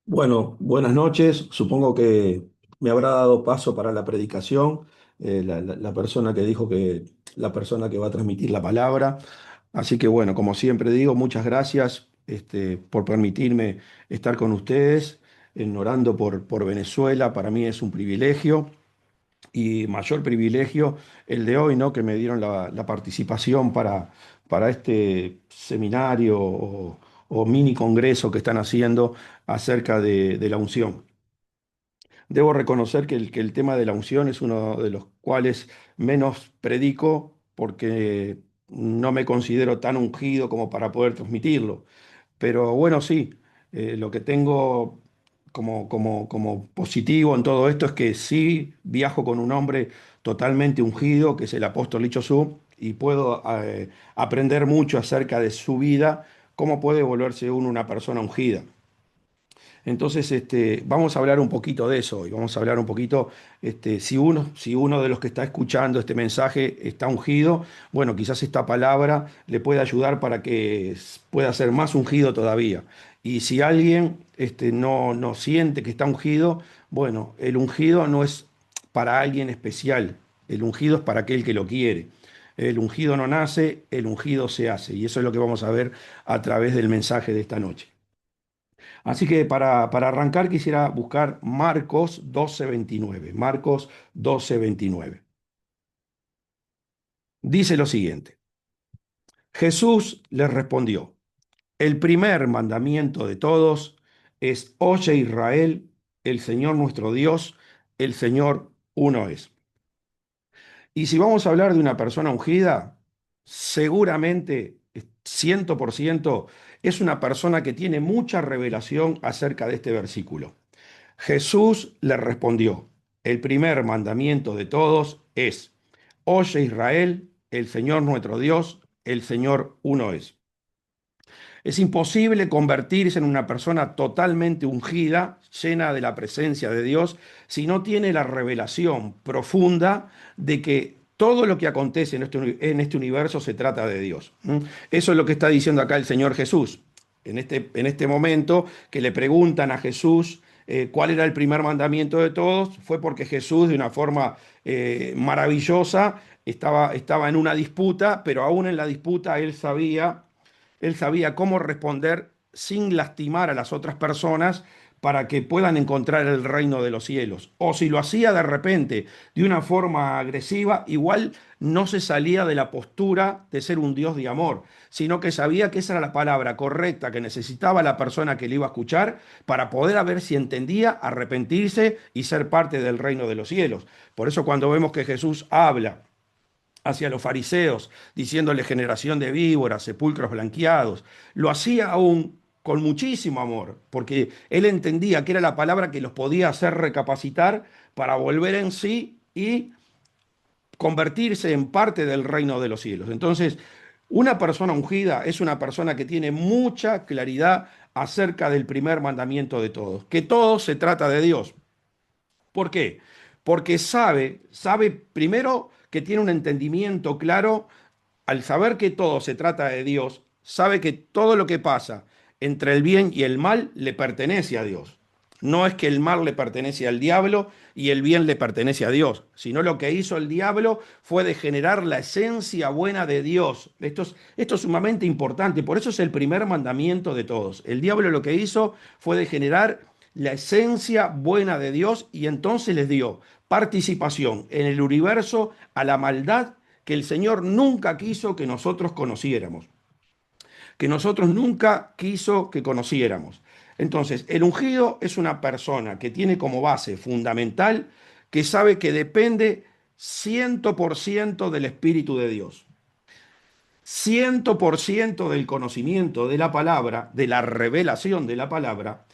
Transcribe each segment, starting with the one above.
Bueno, buenas noches. Supongo que me habrá dado paso para la predicación, la persona que dijo que la persona que va a transmitir la palabra. Así que bueno, como siempre digo, muchas gracias por permitirme estar con ustedes, orando por Venezuela. Para mí es un privilegio y mayor privilegio el de hoy, ¿no? Que me dieron la participación para este seminario o mini congreso que están haciendo acerca de la unción. Debo reconocer que el tema de la unción es uno de los cuales menos predico porque no me considero tan ungido como para poder transmitirlo. Pero bueno, sí, lo que tengo como positivo en todo esto es que sí viajo con un hombre totalmente ungido, que es el apóstol Licho Su, y puedo aprender mucho acerca de su vida, cómo puede volverse uno una persona ungida. Entonces, vamos a hablar un poquito de eso y vamos a hablar un poquito, si uno de los que está escuchando este mensaje está ungido, bueno, quizás esta palabra le pueda ayudar para que pueda ser más ungido todavía. Y si alguien, no siente que está ungido, bueno, el ungido no es para alguien especial, el ungido es para aquel que lo quiere. El ungido no nace, el ungido se hace. Y eso es lo que vamos a ver a través del mensaje de esta noche. Así que para arrancar quisiera buscar Marcos 12:29. Marcos 12:29. Dice lo siguiente. Jesús les respondió, el primer mandamiento de todos es, oye Israel, el Señor nuestro Dios, el Señor uno es. Y si vamos a hablar de una persona ungida, seguramente, 100%, es una persona que tiene mucha revelación acerca de este versículo. Jesús le respondió, el primer mandamiento de todos es, oye Israel, el Señor nuestro Dios, el Señor uno es. Es imposible convertirse en una persona totalmente ungida, llena de la presencia de Dios, si no tiene la revelación profunda de que todo lo que acontece en este universo se trata de Dios. ¿Mm? Eso es lo que está diciendo acá el Señor Jesús. En este momento que le preguntan a Jesús cuál era el primer mandamiento de todos, fue porque Jesús de una forma maravillosa estaba en una disputa, pero aún en la disputa él sabía cómo responder sin lastimar a las otras personas para que puedan encontrar el reino de los cielos. O si lo hacía de repente de una forma agresiva, igual no se salía de la postura de ser un Dios de amor, sino que sabía que esa era la palabra correcta que necesitaba la persona que le iba a escuchar para poder a ver si entendía, arrepentirse y ser parte del reino de los cielos. Por eso cuando vemos que Jesús habla hacia los fariseos, diciéndole generación de víboras, sepulcros blanqueados. Lo hacía aún con muchísimo amor, porque él entendía que era la palabra que los podía hacer recapacitar para volver en sí y convertirse en parte del reino de los cielos. Entonces, una persona ungida es una persona que tiene mucha claridad acerca del primer mandamiento de todos, que todo se trata de Dios. ¿Por qué? Porque sabe primero que tiene un entendimiento claro, al saber que todo se trata de Dios, sabe que todo lo que pasa entre el bien y el mal le pertenece a Dios. No es que el mal le pertenece al diablo y el bien le pertenece a Dios, sino lo que hizo el diablo fue degenerar la esencia buena de Dios. Esto es sumamente importante, por eso es el primer mandamiento de todos. El diablo lo que hizo fue degenerar la esencia buena de Dios y entonces les dio participación en el universo a la maldad que el Señor nunca quiso que nosotros conociéramos, que nosotros nunca quiso que conociéramos. Entonces, el ungido es una persona que tiene como base fundamental que sabe que depende 100% del Espíritu de Dios. 100% del conocimiento de la palabra, de la revelación de la palabra,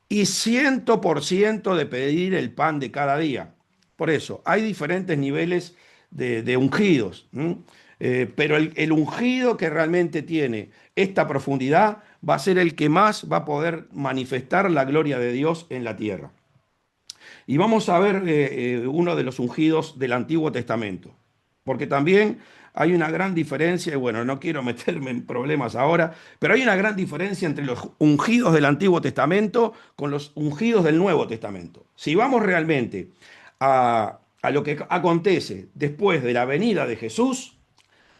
y 100% de pedir el pan de cada día. Por eso, hay diferentes niveles de ungidos, ¿m? Pero el ungido que realmente tiene esta profundidad va a ser el que más va a poder manifestar la gloria de Dios en la tierra. Y vamos a ver uno de los ungidos del Antiguo Testamento, porque también hay una gran diferencia, y bueno, no quiero meterme en problemas ahora, pero hay una gran diferencia entre los ungidos del Antiguo Testamento con los ungidos del Nuevo Testamento. Si vamos realmente a lo que acontece después de la venida de Jesús,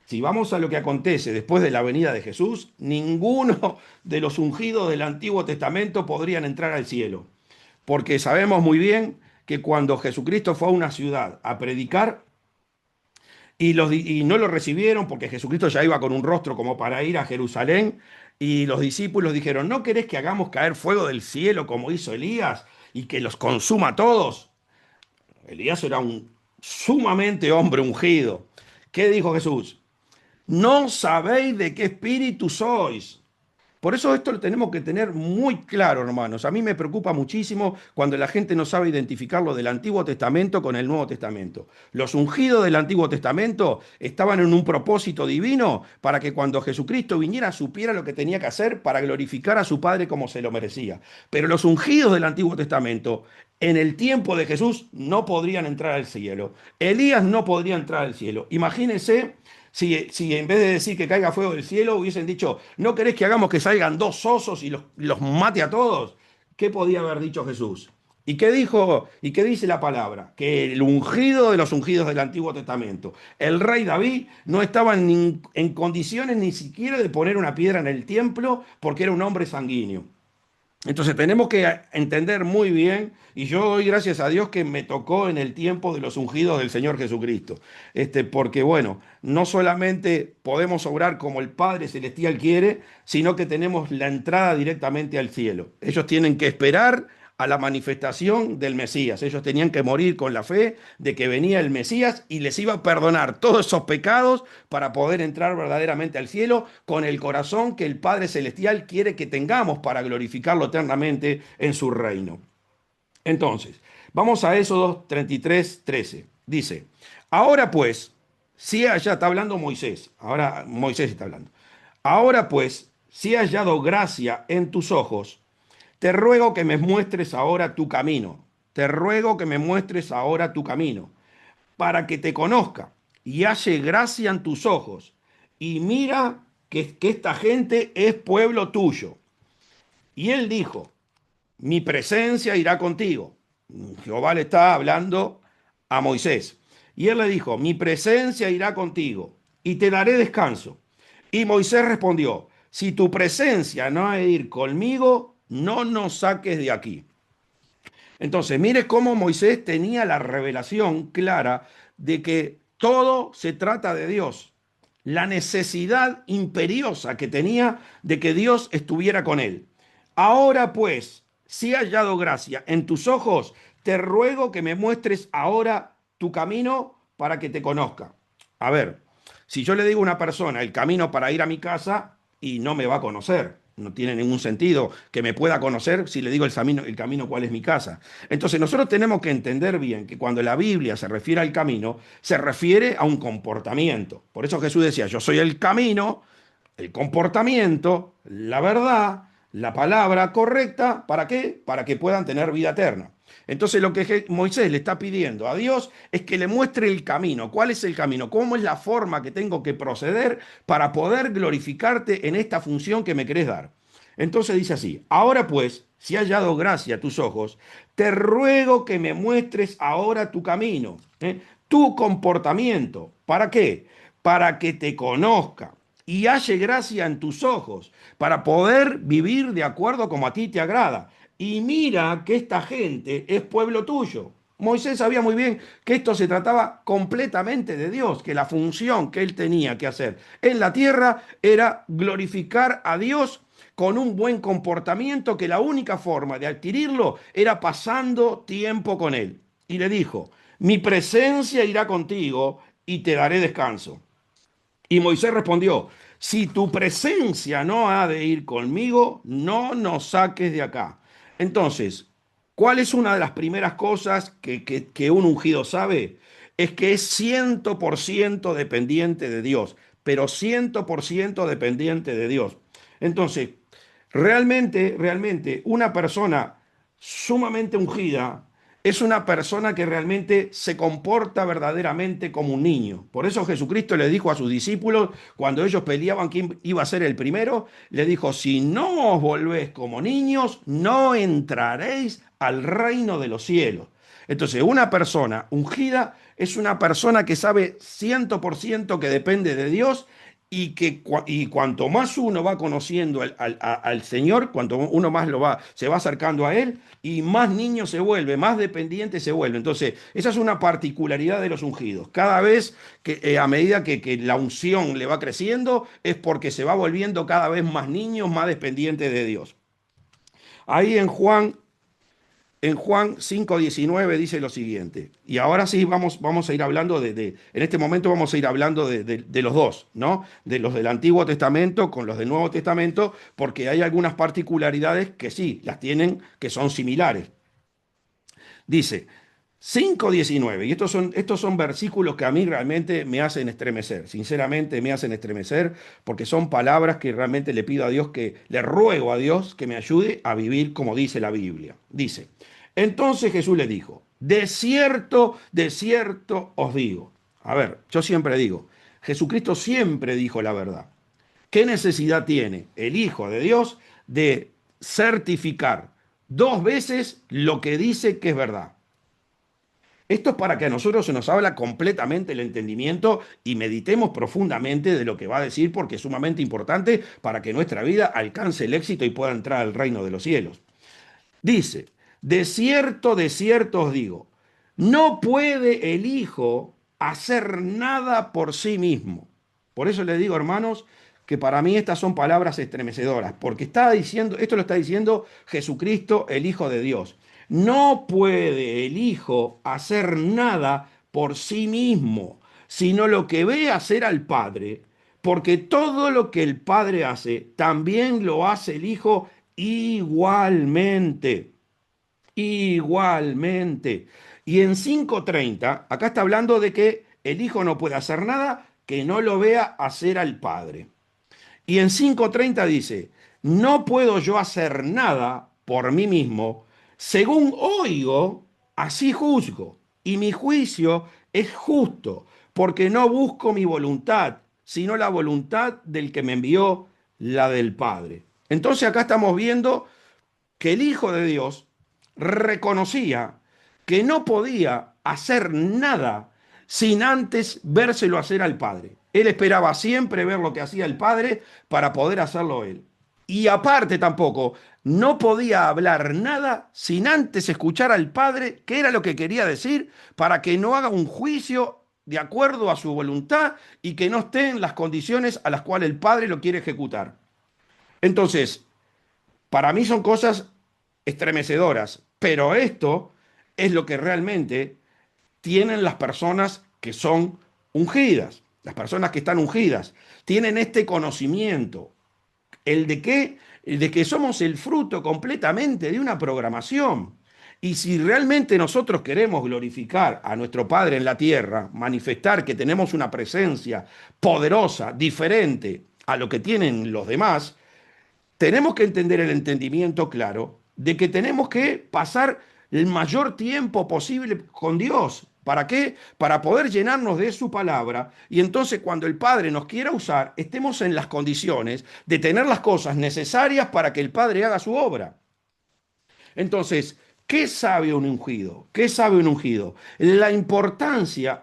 si vamos a lo que acontece después de la venida de Jesús, ninguno de los ungidos del Antiguo Testamento podrían entrar al cielo. Porque sabemos muy bien que cuando Jesucristo fue a una ciudad a predicar y no lo recibieron porque Jesucristo ya iba con un rostro como para ir a Jerusalén, y los discípulos dijeron, ¿no querés que hagamos caer fuego del cielo como hizo Elías y que los consuma a todos? Elías era un sumamente hombre ungido. ¿Qué dijo Jesús? No sabéis de qué espíritu sois. Por eso esto lo tenemos que tener muy claro, hermanos. A mí me preocupa muchísimo cuando la gente no sabe identificar lo del Antiguo Testamento con el Nuevo Testamento. Los ungidos del Antiguo Testamento estaban en un propósito divino para que cuando Jesucristo viniera supiera lo que tenía que hacer para glorificar a su Padre como se lo merecía. Pero los ungidos del Antiguo Testamento en el tiempo de Jesús no podrían entrar al cielo. Elías no podría entrar al cielo. Imagínense si en vez de decir que caiga fuego del cielo hubiesen dicho, ¿no querés que hagamos que salgan dos osos y los mate a todos? ¿Qué podía haber dicho Jesús? ¿Y qué dijo? ¿Y qué dice la palabra? Que el ungido de los ungidos del Antiguo Testamento, el rey David, no estaba en condiciones ni siquiera de poner una piedra en el templo porque era un hombre sanguíneo. Entonces tenemos que entender muy bien, y yo doy gracias a Dios que me tocó en el tiempo de los ungidos del Señor Jesucristo. Porque bueno, no solamente podemos obrar como el Padre Celestial quiere, sino que tenemos la entrada directamente al cielo. Ellos tienen que esperar a la manifestación del Mesías. Ellos tenían que morir con la fe de que venía el Mesías y les iba a perdonar todos esos pecados para poder entrar verdaderamente al cielo con el corazón que el Padre Celestial quiere que tengamos para glorificarlo eternamente en su reino. Entonces, vamos a Éxodo 33, 13. Dice, ahora pues, si allá está hablando Moisés, ahora Moisés está hablando. Ahora pues, si he hallado gracia en tus ojos, te ruego que me muestres ahora tu camino. Te ruego que me muestres ahora tu camino, para que te conozca y halle gracia en tus ojos. Y mira que esta gente es pueblo tuyo. Y él dijo, mi presencia irá contigo. Jehová le está hablando a Moisés. Y él le dijo, mi presencia irá contigo y te daré descanso. Y Moisés respondió, si tu presencia no ha de ir conmigo, no nos saques de aquí. Entonces, mire cómo Moisés tenía la revelación clara de que todo se trata de Dios. La necesidad imperiosa que tenía de que Dios estuviera con él. Ahora pues, si he hallado gracia en tus ojos, te ruego que me muestres ahora tu camino para que te conozca. A ver, si yo le digo a una persona el camino para ir a mi casa y no me va a conocer, no tiene ningún sentido que me pueda conocer si le digo el camino cuál es mi casa. Entonces nosotros tenemos que entender bien que cuando la Biblia se refiere al camino, se refiere a un comportamiento. Por eso Jesús decía, yo soy el camino, el comportamiento, la verdad, la palabra correcta, ¿para qué? Para que puedan tener vida eterna. Entonces lo que Moisés le está pidiendo a Dios es que le muestre el camino. ¿Cuál es el camino? ¿Cómo es la forma que tengo que proceder para poder glorificarte en esta función que me querés dar? Entonces dice así, ahora pues, si has hallado gracia a tus ojos, te ruego que me muestres ahora tu camino, tu comportamiento. ¿Para qué? Para que te conozca y halle gracia en tus ojos, para poder vivir de acuerdo como a ti te agrada. Y mira que esta gente es pueblo tuyo. Moisés sabía muy bien que esto se trataba completamente de Dios, que la función que él tenía que hacer en la tierra era glorificar a Dios con un buen comportamiento, que la única forma de adquirirlo era pasando tiempo con él. Y le dijo, mi presencia irá contigo y te daré descanso. Y Moisés respondió, si tu presencia no ha de ir conmigo, no nos saques de acá. Entonces, ¿cuál es una de las primeras cosas que un ungido sabe? Es que es 100% dependiente de Dios, pero 100% dependiente de Dios. Entonces, realmente una persona sumamente ungida es una persona que realmente se comporta verdaderamente como un niño. Por eso Jesucristo le dijo a sus discípulos, cuando ellos peleaban quién iba a ser el primero, le dijo, si no os volvéis como niños, no entraréis al reino de los cielos. Entonces, una persona ungida es una persona que sabe 100% que depende de Dios y cuanto más uno va conociendo al Señor, cuanto uno más se va acercando a Él, y más niño se vuelve, más dependiente se vuelve. Entonces, esa es una particularidad de los ungidos. Cada vez que, a medida que la unción le va creciendo, es porque se va volviendo cada vez más niño, más dependiente de Dios. Ahí en Juan 5:19 dice lo siguiente, y ahora sí vamos a ir hablando en este momento vamos a ir hablando de los dos, ¿no? De los del Antiguo Testamento con los del Nuevo Testamento, porque hay algunas particularidades que sí, las tienen, que son similares. Dice 5:19, y estos son versículos que a mí realmente me hacen estremecer, sinceramente me hacen estremecer, porque son palabras que realmente le pido a Dios, le ruego a Dios que me ayude a vivir como dice la Biblia. Dice, entonces Jesús le dijo, de cierto os digo. A ver, yo siempre digo, Jesucristo siempre dijo la verdad. ¿Qué necesidad tiene el Hijo de Dios de certificar dos veces lo que dice que es verdad? Esto es para que a nosotros se nos habla completamente el entendimiento y meditemos profundamente de lo que va a decir, porque es sumamente importante para que nuestra vida alcance el éxito y pueda entrar al reino de los cielos. Dice, de cierto os digo, no puede el Hijo hacer nada por sí mismo. Por eso le digo, hermanos, que para mí estas son palabras estremecedoras, porque está diciendo, esto lo está diciendo Jesucristo, el Hijo de Dios. No puede el Hijo hacer nada por sí mismo, sino lo que ve hacer al Padre, porque todo lo que el Padre hace, también lo hace el Hijo igualmente. Igualmente. Y en 5:30, acá está hablando de que el Hijo no puede hacer nada que no lo vea hacer al Padre. Y en 5:30 dice, no puedo yo hacer nada por mí mismo, según oigo, así juzgo, y mi juicio es justo, porque no busco mi voluntad, sino la voluntad del que me envió, la del Padre. Entonces acá estamos viendo que el Hijo de Dios reconocía que no podía hacer nada sin antes vérselo hacer al Padre. Él esperaba siempre ver lo que hacía el Padre para poder hacerlo él. Y aparte tampoco, no podía hablar nada sin antes escuchar al Padre qué era lo que quería decir, para que no haga un juicio de acuerdo a su voluntad y que no esté en las condiciones a las cuales el Padre lo quiere ejecutar. Entonces, para mí son cosas estremecedoras, pero esto es lo que realmente tienen las personas que son ungidas, las personas que están ungidas, tienen este conocimiento, el de qué, el de que somos el fruto completamente de una programación. Y si realmente nosotros queremos glorificar a nuestro Padre en la tierra, manifestar que tenemos una presencia poderosa, diferente a lo que tienen los demás, tenemos que entender el entendimiento claro de que tenemos que pasar el mayor tiempo posible con Dios. ¿Para qué? Para poder llenarnos de su palabra y entonces cuando el Padre nos quiera usar, estemos en las condiciones de tener las cosas necesarias para que el Padre haga su obra. Entonces, ¿qué sabe un ungido? ¿Qué sabe un ungido? La importancia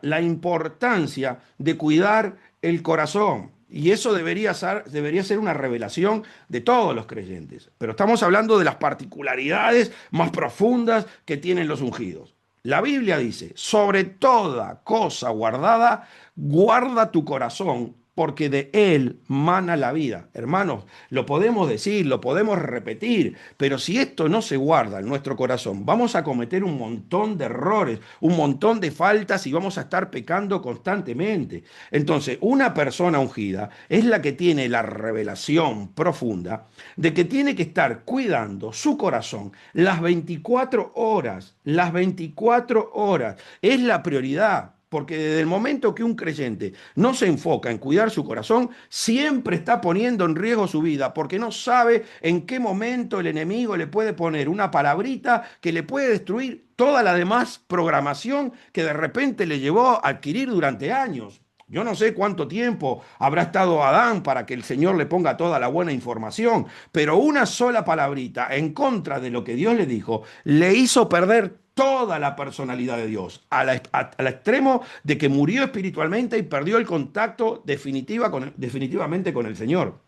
de cuidar el corazón. Y eso debería ser una revelación de todos los creyentes. Pero estamos hablando de las particularidades más profundas que tienen los ungidos. La Biblia dice, sobre toda cosa guardada, guarda tu corazón, porque de él mana la vida. Hermanos, lo podemos decir, lo podemos repetir, pero si esto no se guarda en nuestro corazón, vamos a cometer un montón de errores, un montón de faltas y vamos a estar pecando constantemente. Entonces, una persona ungida es la que tiene la revelación profunda de que tiene que estar cuidando su corazón las 24 horas, las 24 horas. Es la prioridad. porque desde el momento que un creyente no se enfoca en cuidar su corazón, siempre está poniendo en riesgo su vida, porque no sabe en qué momento el enemigo le puede poner una palabrita que le puede destruir toda la demás programación que de repente le llevó a adquirir durante años. Yo no sé cuánto tiempo habrá estado Adán para que el Señor le ponga toda la buena información, pero una sola palabrita en contra de lo que Dios le dijo le hizo perder toda la personalidad de Dios, al extremo de que murió espiritualmente y perdió el contacto definitivamente con el Señor.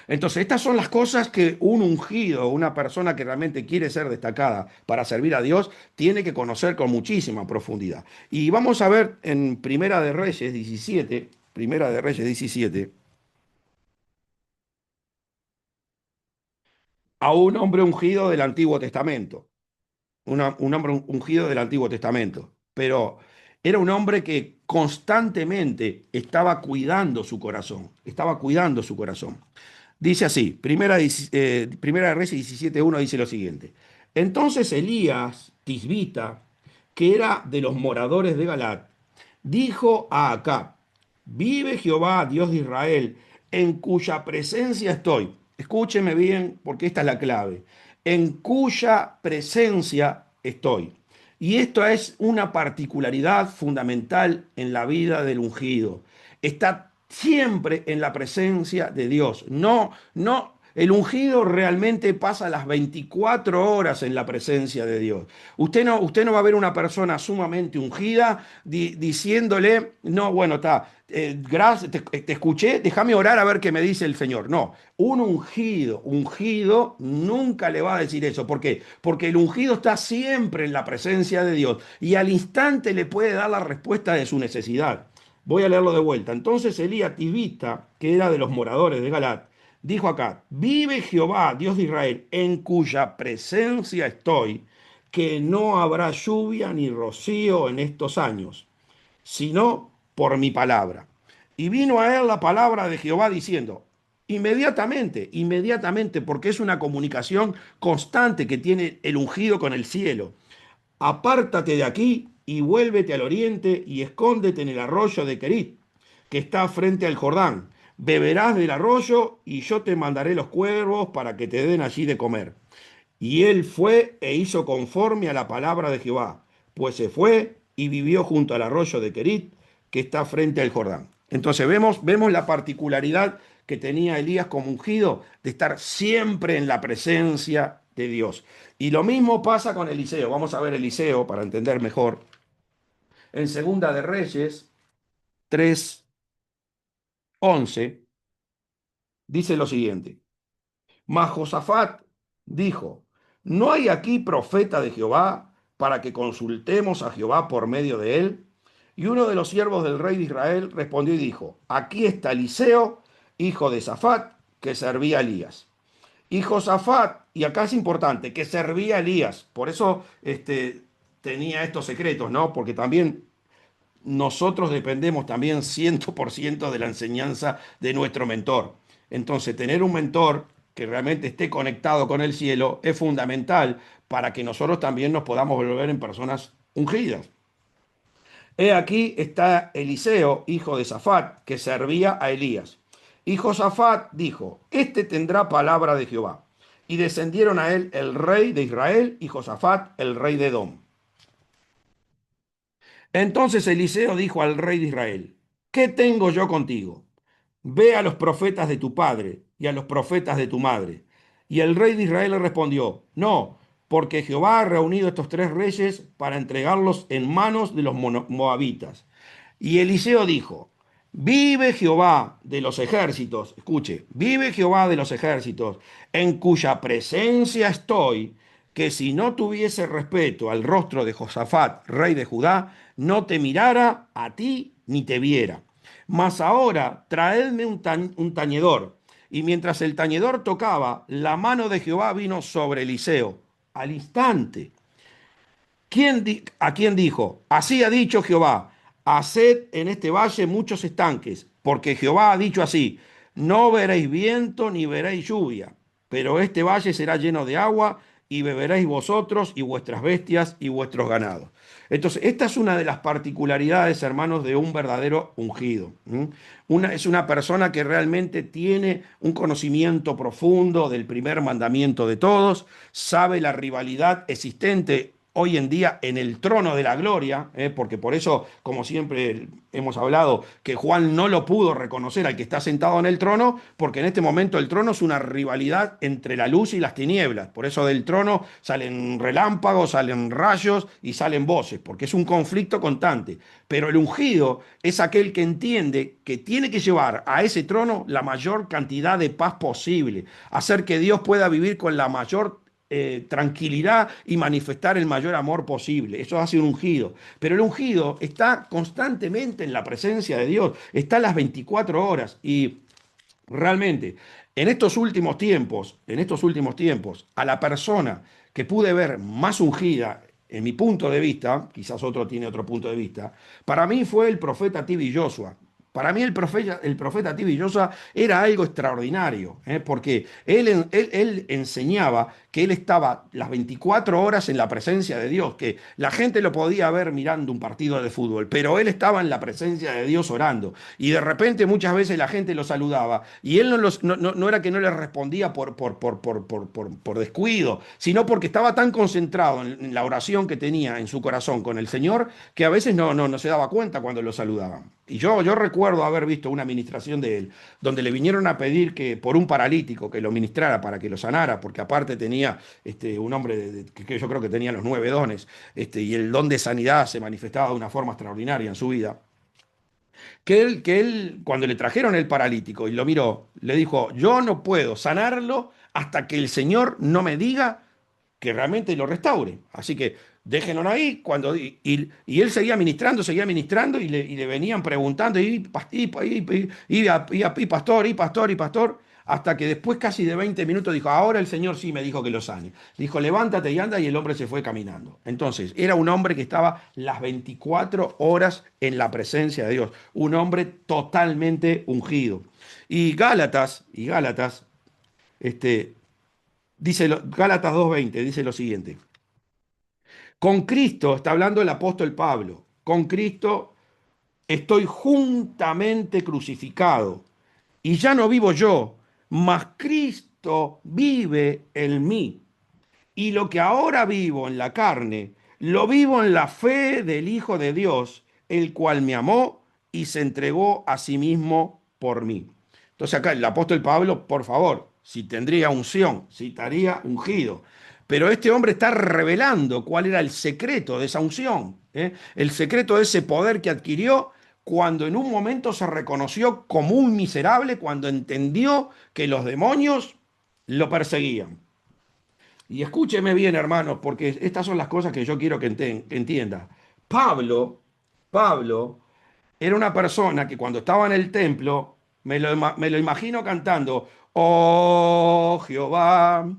Entonces, estas son las cosas que un ungido, una persona que realmente quiere ser destacada para servir a Dios, tiene que conocer con muchísima profundidad. Y vamos a ver en Primera de Reyes 17, a un hombre ungido del Antiguo Testamento. Un hombre ungido del Antiguo Testamento, pero era un hombre que constantemente estaba cuidando su corazón, estaba cuidando su corazón. Dice así, Primera de Reyes 17:1 dice lo siguiente. Entonces Elías, Tisbita, que era de los moradores de Galat, dijo a Acab, vive Jehová, Dios de Israel, en cuya presencia estoy. Escúcheme bien, porque esta es la clave. En cuya presencia estoy. Y esto es una particularidad fundamental en la vida del ungido. Está siempre en la presencia de Dios. No, no, el ungido realmente pasa las 24 horas en la presencia de Dios. Usted no va a ver una persona sumamente ungida diciéndole, no, bueno, está, gracias, te escuché, déjame orar a ver qué me dice el Señor. No, un ungido nunca le va a decir eso. ¿Por qué? Porque el ungido está siempre en la presencia de Dios y al instante le puede dar la respuesta de su necesidad. Voy a leerlo de vuelta. Entonces Elías Tisbita, que era de los moradores de Galat, dijo acá, vive Jehová, Dios de Israel, en cuya presencia estoy, que no habrá lluvia ni rocío en estos años, sino por mi palabra. Y vino a él la palabra de Jehová diciendo, inmediatamente, inmediatamente, porque es una comunicación constante que tiene el ungido con el cielo. Apártate de aquí y vuélvete al oriente y escóndete en el arroyo de Querit, que está frente al Jordán. Beberás del arroyo y yo te mandaré los cuervos para que te den allí de comer. Y él fue e hizo conforme a la palabra de Jehová, pues se fue y vivió junto al arroyo de Querit, que está frente al Jordán. Entonces vemos la particularidad que tenía Elías como ungido de estar siempre en la presencia de Dios. Y lo mismo pasa con Eliseo. Vamos a ver Eliseo para entender mejor. En Segunda de Reyes 3:11 dice lo siguiente. Mas Josafat dijo, ¿no hay aquí profeta de Jehová para que consultemos a Jehová por medio de él? Y uno de los siervos del rey de Israel respondió y dijo, aquí está Eliseo, hijo de Safat, que servía a Elías. Y Josafat, y acá es importante, que servía a Elías, por eso tenía estos secretos, ¿no? Porque también nosotros dependemos también 100% de la enseñanza de nuestro mentor. Entonces, tener un mentor que realmente esté conectado con el cielo es fundamental para que nosotros también nos podamos volver en personas ungidas. He aquí está Eliseo, hijo de Safat, que servía a Elías. Y Josafat dijo, este tendrá palabra de Jehová. Y descendieron a él el rey de Israel y Josafat el rey de Edom. Entonces Eliseo dijo al rey de Israel, ¿qué tengo yo contigo? Ve a los profetas de tu padre y a los profetas de tu madre. Y el rey de Israel le respondió, no, porque Jehová ha reunido estos tres reyes para entregarlos en manos de los moabitas. Y Eliseo dijo, vive Jehová de los ejércitos, escuche, vive Jehová de los ejércitos, en cuya presencia estoy, que si no tuviese respeto al rostro de Josafat, rey de Judá, no te mirara a ti ni te viera. Mas ahora traedme un tañedor. Y mientras el tañedor tocaba, la mano de Jehová vino sobre Eliseo al instante. ¿A quién dijo? Así ha dicho Jehová, haced en este valle muchos estanques, porque Jehová ha dicho así, no veréis viento ni veréis lluvia, pero este valle será lleno de agua y beberéis vosotros y vuestras bestias y vuestros ganados. Entonces, esta es una de las particularidades, hermanos, de un verdadero ungido. Es una persona que realmente tiene un conocimiento profundo del primer mandamiento de todos, sabe la rivalidad existente hoy en día en el trono de la gloria, porque por eso, como siempre hemos hablado, que Juan no lo pudo reconocer al que está sentado en el trono, porque en este momento el trono es una rivalidad entre la luz y las tinieblas. Por eso del trono salen relámpagos, salen rayos y salen voces, porque es un conflicto constante. Pero el ungido es aquel que entiende que tiene que llevar a ese trono la mayor cantidad de paz posible, hacer que Dios pueda vivir con la mayor tranquilidad y manifestar el mayor amor posible. Eso hace un ungido. Pero el ungido está constantemente en la presencia de Dios, está a las 24 horas y realmente en estos últimos tiempos, a la persona que pude ver más ungida, en mi punto de vista, quizás otro tiene otro punto de vista, para mí fue el profeta Tibi Joshua. Para mí el profeta Tibi Joshua era algo extraordinario, porque él enseñaba que él estaba las 24 horas en la presencia de Dios, que la gente lo podía ver mirando un partido de fútbol, pero él estaba en la presencia de Dios orando. Y de repente muchas veces la gente lo saludaba y él no era que no le respondía por descuido, sino porque estaba tan concentrado en la oración que tenía en su corazón con el Señor que a veces no se daba cuenta cuando lo saludaban. Y yo recuerdo haber visto una administración de él donde le vinieron a pedir que por un paralítico que lo ministrara para que lo sanara, porque aparte tenía un hombre que yo creo que tenía los 9 dones, y el don de sanidad se manifestaba de una forma extraordinaria en su vida. Que él, cuando le trajeron el paralítico y lo miró, le dijo, yo no puedo sanarlo hasta que el Señor no me diga que realmente lo restaure. Así que déjenlo ahí. Y él seguía ministrando y le venían preguntando, y pastor, y pastor, y pastor, hasta que después casi de 20 minutos dijo, ahora el Señor sí me dijo que lo sane. Dijo, levántate y anda, y el hombre se fue caminando. Entonces, era un hombre que estaba las 24 horas en la presencia de Dios, un hombre totalmente ungido. Y Gálatas, este, Gálatas 2:20 dice lo siguiente. Con Cristo, está hablando el apóstol Pablo, con Cristo estoy juntamente crucificado y ya no vivo yo, mas Cristo vive en mí. Y lo que ahora vivo en la carne, lo vivo en la fe del Hijo de Dios, el cual me amó y se entregó a sí mismo por mí. Entonces acá el apóstol Pablo, por favor, si tendría unción, si estaría ungido. Pero este hombre está revelando cuál era el secreto de esa unción, ¿eh? El secreto de ese poder que adquirió cuando en un momento se reconoció como un miserable, cuando entendió que los demonios lo perseguían. Y escúcheme bien, hermanos, porque estas son las cosas que yo quiero que entienda. Pablo era una persona que cuando estaba en el templo, me lo imagino cantando, oh Jehová,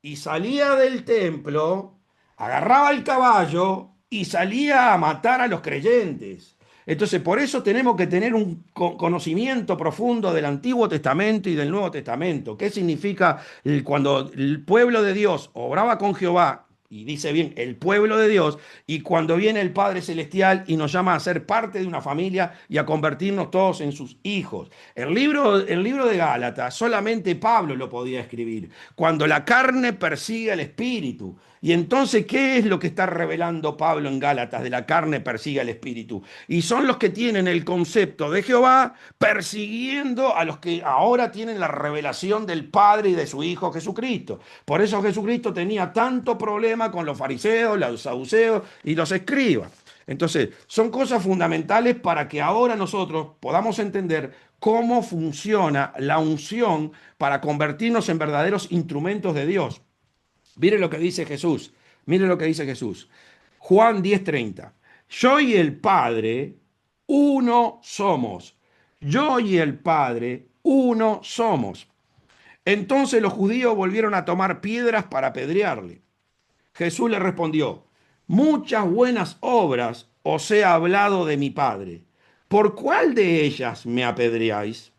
y salía del templo, agarraba el caballo y salía a matar a los creyentes. Entonces, por eso tenemos que tener un conocimiento profundo del Antiguo Testamento y del Nuevo Testamento. ¿Qué significa cuando el pueblo de Dios obraba con Jehová? Y dice bien, el pueblo de Dios, y cuando viene el Padre Celestial y nos llama a ser parte de una familia y a convertirnos todos en sus hijos. El libro de Gálatas, solamente Pablo lo podía escribir. Cuando la carne persigue al espíritu. Y entonces, ¿qué es lo que está revelando Pablo en Gálatas? De la carne persigue al espíritu. Y son los que tienen el concepto de Jehová persiguiendo a los que ahora tienen la revelación del Padre y de su Hijo Jesucristo. Por eso Jesucristo tenía tanto problema con los fariseos, los saduceos y los escribas. Entonces, son cosas fundamentales para que ahora nosotros podamos entender cómo funciona la unción para convertirnos en verdaderos instrumentos de Dios. Mire lo que dice Jesús. Mire lo que dice Jesús. Juan 10:30. Yo y el Padre, uno somos. Yo y el Padre, uno somos. Entonces los judíos volvieron a tomar piedras para apedrearle. Jesús le respondió, muchas buenas obras os he hablado de mi Padre. ¿Por cuál de ellas me apedreáis?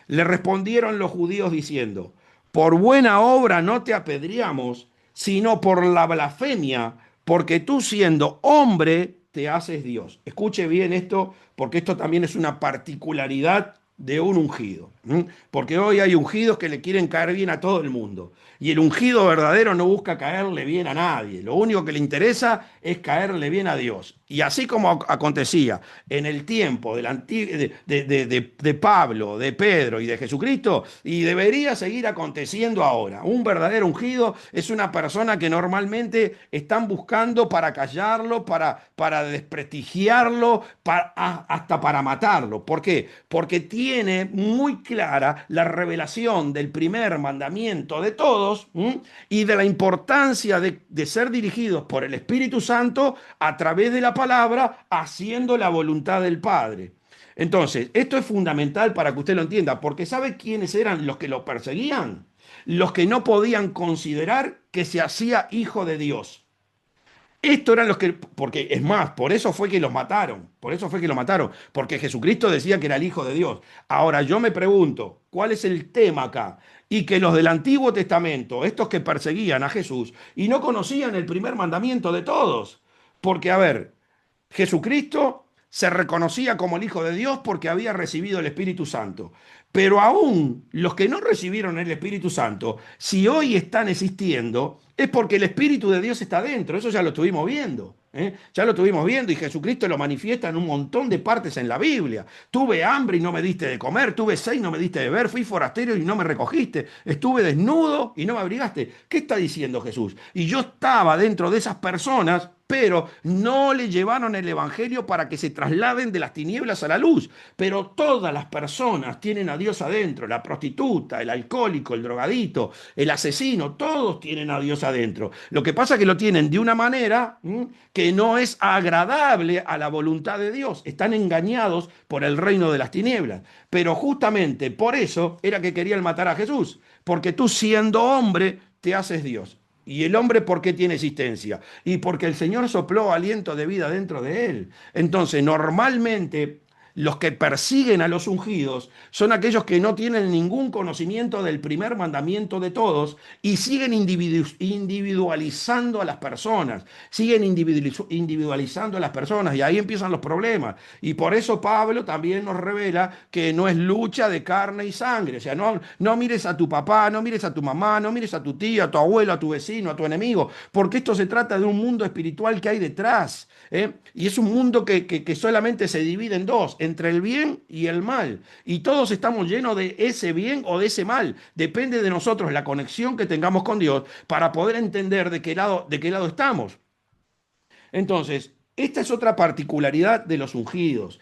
Le respondieron los judíos diciendo, por buena obra no te apedreamos, sino por la blasfemia, porque tú siendo hombre te haces Dios. Escuche bien esto, porque esto también es una particularidad de un ungido. ¿M? Porque hoy hay ungidos que le quieren caer bien a todo el mundo. Y el ungido verdadero no busca caerle bien a nadie. Lo único que le interesa es caerle bien a Dios. Y así como acontecía en el tiempo de Pablo, de Pedro y de Jesucristo, y debería seguir aconteciendo ahora. Un verdadero ungido es una persona que normalmente están buscando para callarlo, para desprestigiarlo, hasta para matarlo. ¿Por qué? Porque tiene muy clara la revelación del primer mandamiento de todos, ¿m? Y de la importancia de ser dirigidos por el Espíritu Santo a través de la palabra, haciendo la voluntad del Padre. Entonces, esto es fundamental para que usted lo entienda, porque ¿sabe quiénes eran los que lo perseguían? Los que no podían considerar que se hacía hijo de Dios. Estos eran los que, porque es más, por eso fue que los mataron, por eso fue que lo mataron, porque Jesucristo decía que era el Hijo de Dios. Ahora yo me pregunto, ¿cuál es el tema acá? Y que los del Antiguo Testamento, estos que perseguían a Jesús y no conocían el primer mandamiento de todos, porque a ver, Jesucristo se reconocía como el Hijo de Dios porque había recibido el Espíritu Santo. Pero aún los que no recibieron el Espíritu Santo, si hoy están existiendo, es porque el Espíritu de Dios está dentro. Eso ya lo estuvimos viendo. Ya lo estuvimos viendo y Jesucristo lo manifiesta en un montón de partes en la Biblia. Tuve hambre y no me diste de comer, tuve sed y no me diste de beber, fui forastero y no me recogiste, estuve desnudo y no me abrigaste. ¿Qué está diciendo Jesús? Y yo estaba dentro de esas personas, pero no le llevaron el Evangelio para que se trasladen de las tinieblas a la luz. Pero todas las personas tienen a Dios adentro, la prostituta, el alcohólico, el drogadito, el asesino, todos tienen a Dios adentro. Lo que pasa es que lo tienen de una manera que no es agradable a la voluntad de Dios. Están engañados por el reino de las tinieblas. Pero justamente por eso era que querían matar a Jesús, porque tú siendo hombre te haces Dios. ¿Y el hombre por qué tiene existencia? Y porque el Señor sopló aliento de vida dentro de él. Entonces, normalmente los que persiguen a los ungidos son aquellos que no tienen ningún conocimiento del primer mandamiento de todos y siguen individualizando a las personas, siguen individualizando a las personas y ahí empiezan los problemas. Y por eso Pablo también nos revela que no es lucha de carne y sangre. O sea, no mires a tu papá, no mires a tu mamá, no mires a tu tía, a tu abuelo, a tu vecino, a tu enemigo, porque esto se trata de un mundo espiritual que hay detrás. Y es un mundo que solamente se divide en dos, entre el bien y el mal. Y todos estamos llenos de ese bien o de ese mal. Depende de nosotros la conexión que tengamos con Dios para poder entender de qué lado estamos. Entonces, esta es otra particularidad de los ungidos,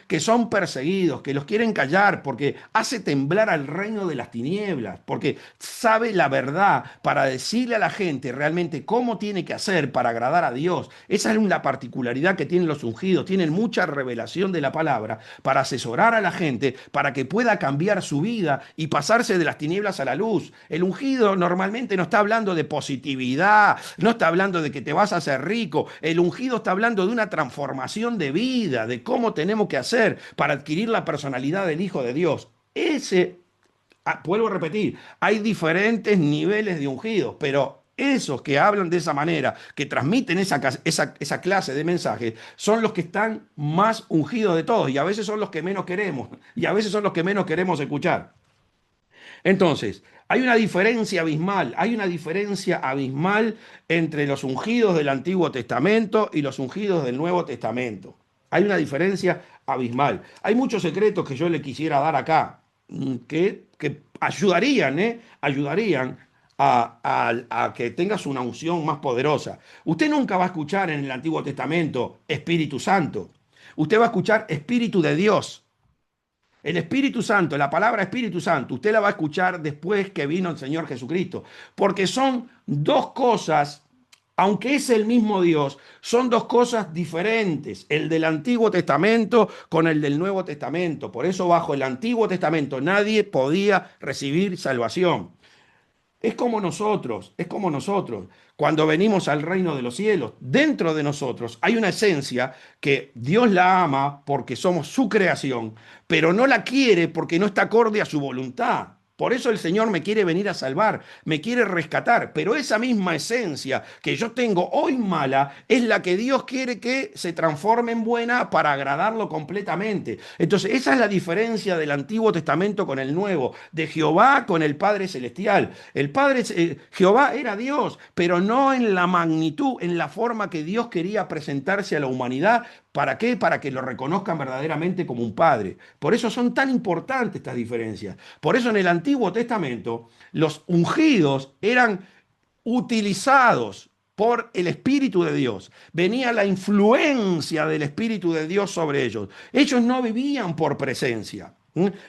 que son perseguidos, que los quieren callar porque hace temblar al reino de las tinieblas, porque sabe la verdad para decirle a la gente realmente cómo tiene que hacer para agradar a Dios. Esa es una particularidad que tienen los ungidos, tienen mucha revelación de la palabra para asesorar a la gente, para que pueda cambiar su vida y pasarse de las tinieblas a la luz. El ungido normalmente no está hablando de positividad, no está hablando de que te vas a hacer rico, el ungido está hablando de una transformación de vida, de cómo tenemos que hacer para adquirir la personalidad del Hijo de Dios. Vuelvo a repetir, hay diferentes niveles de ungidos, pero esos que hablan de esa manera, que transmiten esa clase de mensajes, son los que están más ungidos de todos y a veces son los que menos queremos y a veces son los que menos queremos escuchar. Entonces, hay una diferencia abismal entre los ungidos del Antiguo Testamento y los ungidos del Nuevo Testamento. Hay una diferencia abismal. Hay muchos secretos que yo le quisiera dar acá, que ayudarían, ayudarían a que tengas una unción más poderosa. Usted nunca va a escuchar en el Antiguo Testamento Espíritu Santo. Usted va a escuchar Espíritu de Dios. El Espíritu Santo, la palabra Espíritu Santo, usted la va a escuchar después que vino el Señor Jesucristo, porque son dos cosas, aunque es el mismo Dios, son dos cosas diferentes, el del Antiguo Testamento con el del Nuevo Testamento. Por eso bajo el Antiguo Testamento nadie podía recibir salvación. Es como nosotros, es como nosotros. Cuando venimos al reino de los cielos, dentro de nosotros hay una esencia que Dios la ama porque somos su creación, pero no la quiere porque no está acorde a su voluntad. Por eso el Señor me quiere venir a salvar, me quiere rescatar. Pero esa misma esencia que yo tengo hoy mala es la que Dios quiere que se transforme en buena para agradarlo completamente. Entonces, esa es la diferencia del Antiguo Testamento con el Nuevo, de Jehová con el Padre Celestial. Jehová era Dios, pero no en la magnitud, en la forma que Dios quería presentarse a la humanidad. ¿Para qué? Para que lo reconozcan verdaderamente como un padre. Por eso son tan importantes estas diferencias. Por eso en el Antiguo Testamento los ungidos eran utilizados por el Espíritu de Dios. Venía la influencia del Espíritu de Dios sobre ellos. Ellos no vivían por presencia.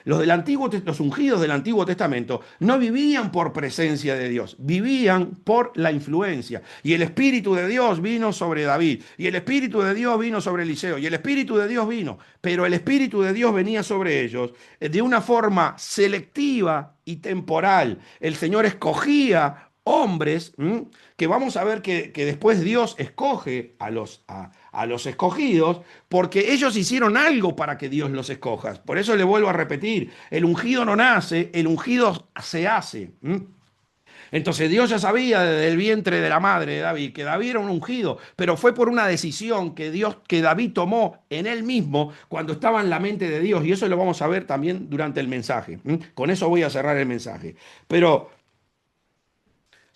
Los ungidos del Antiguo Testamento no vivían por presencia de Dios, vivían por la influencia. Y el Espíritu de Dios vino sobre David, y el Espíritu de Dios vino sobre Eliseo, y el Espíritu de Dios vino, pero el Espíritu de Dios venía sobre ellos de una forma selectiva y temporal. El Señor escogía hombres, que vamos a ver que después Dios escoge a los escogidos, porque ellos hicieron algo para que Dios los escoja. Por eso le vuelvo a repetir, el ungido no nace, el ungido se hace. Entonces Dios ya sabía desde el vientre de la madre de David que David era un ungido, pero fue por una decisión que David tomó en él mismo cuando estaba en la mente de Dios, y eso lo vamos a ver también durante el mensaje. Con eso voy a cerrar el mensaje. Pero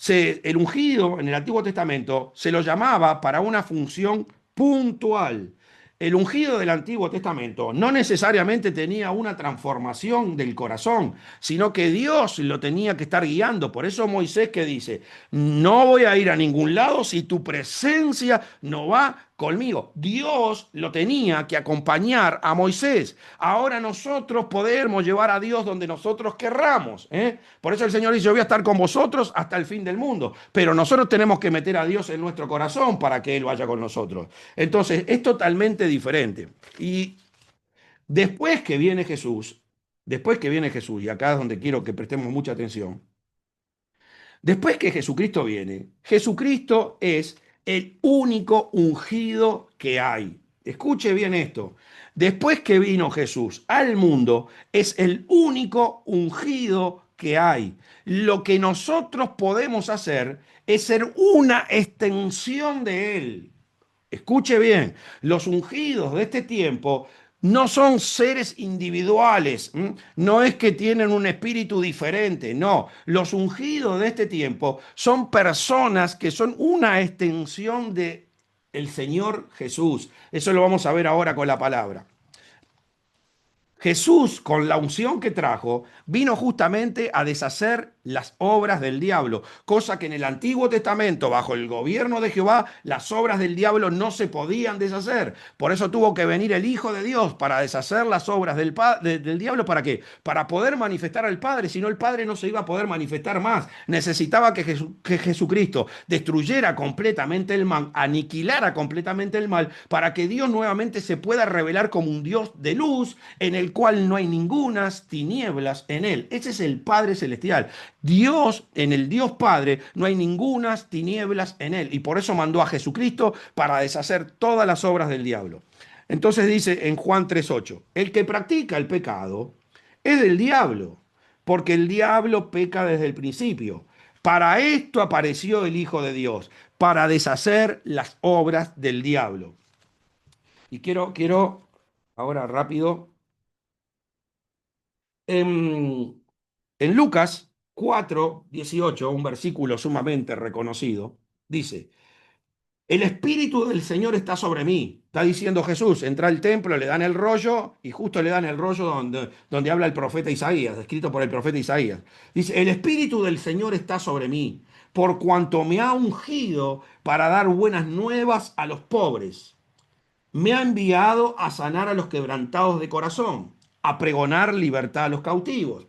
el ungido en el Antiguo Testamento se lo llamaba para una función puntual. El ungido del Antiguo Testamento no necesariamente tenía una transformación del corazón, sino que Dios lo tenía que estar guiando. Por eso Moisés que dice, no voy a ir a ningún lado si tu presencia no va conmigo. Dios lo tenía que acompañar a Moisés. Ahora nosotros podemos llevar a Dios donde nosotros querramos, ¿eh? Por eso el Señor dice, yo voy a estar con vosotros hasta el fin del mundo. Pero nosotros tenemos que meter a Dios en nuestro corazón para que Él vaya con nosotros. Entonces, es totalmente diferente. Y después que viene Jesús, y acá es donde quiero que prestemos mucha atención, después que Jesucristo viene, Jesucristo es el único ungido que hay. Escuche bien esto. Después que vino Jesús al mundo, es el único ungido que hay. Lo que nosotros podemos hacer es ser una extensión de Él. Escuche bien, los ungidos de este tiempo no son seres individuales, no es que tienen un espíritu diferente, no, los ungidos de este tiempo son personas que son una extensión de el Señor Jesús. Eso lo vamos a ver ahora con la palabra. Jesús, con la unción que trajo, vino justamente a deshacer las obras del diablo, cosa que en el Antiguo Testamento, bajo el gobierno de Jehová, las obras del diablo no se podían deshacer. Por eso tuvo que venir el Hijo de Dios para deshacer las obras del diablo. ¿Para qué? Para poder manifestar al Padre, si no el Padre no se iba a poder manifestar más. Necesitaba que Jesucristo destruyera completamente el mal, aniquilara completamente el mal, para que Dios nuevamente se pueda revelar como un Dios de luz, en el cual no hay ningunas tinieblas en él. Ese es el Padre Celestial. Dios, en el Dios Padre, no hay ningunas tinieblas en él. Y por eso mandó a Jesucristo para deshacer todas las obras del diablo. Entonces dice en Juan 3:8, el que practica el pecado es del diablo, porque el diablo peca desde el principio. Para esto apareció el Hijo de Dios, para deshacer las obras del diablo. Y quiero ahora rápido. En Lucas 4:18, un versículo sumamente reconocido, dice, el Espíritu del Señor está sobre mí. Está diciendo Jesús, entra al templo, le dan el rollo y justo le dan el rollo donde habla el profeta Isaías, escrito por el profeta Isaías. Dice, el Espíritu del Señor está sobre mí, por cuanto me ha ungido para dar buenas nuevas a los pobres. Me ha enviado a sanar a los quebrantados de corazón, a pregonar libertad a los cautivos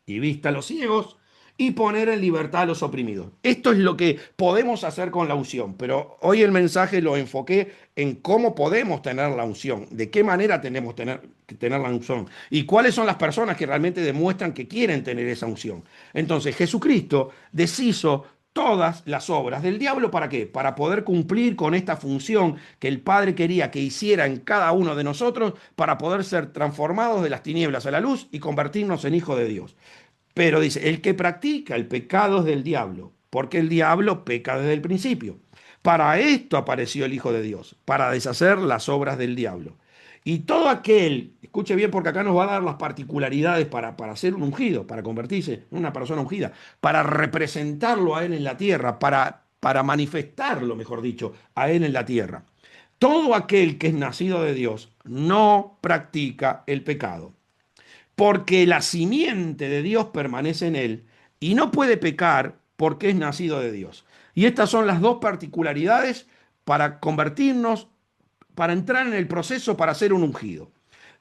y vista a los ciegos y poner en libertad a los oprimidos. Esto es lo que podemos hacer con la unción, pero hoy el mensaje lo enfoqué en cómo podemos tener la unción, de qué manera tenemos que tener la unción y cuáles son las personas que realmente demuestran que quieren tener esa unción. Entonces Jesucristo deshizo todas las obras del diablo. ¿Para qué? Para poder cumplir con esta función que el Padre quería que hiciera en cada uno de nosotros, para poder ser transformados de las tinieblas a la luz y convertirnos en hijos de Dios. Pero dice, el que practica el pecado es del diablo, porque el diablo peca desde el principio. Para esto apareció el Hijo de Dios, para deshacer las obras del diablo. Y todo aquel, escuche bien porque acá nos va a dar las particularidades para ser un ungido, para convertirse en una persona ungida, para representarlo a Él en la tierra, para manifestarlo, mejor dicho, a Él en la tierra. Todo aquel que es nacido de Dios no practica el pecado, porque la simiente de Dios permanece en él y no puede pecar porque es nacido de Dios. Y estas son las dos particularidades para convertirnos, para entrar en el proceso para ser un ungido.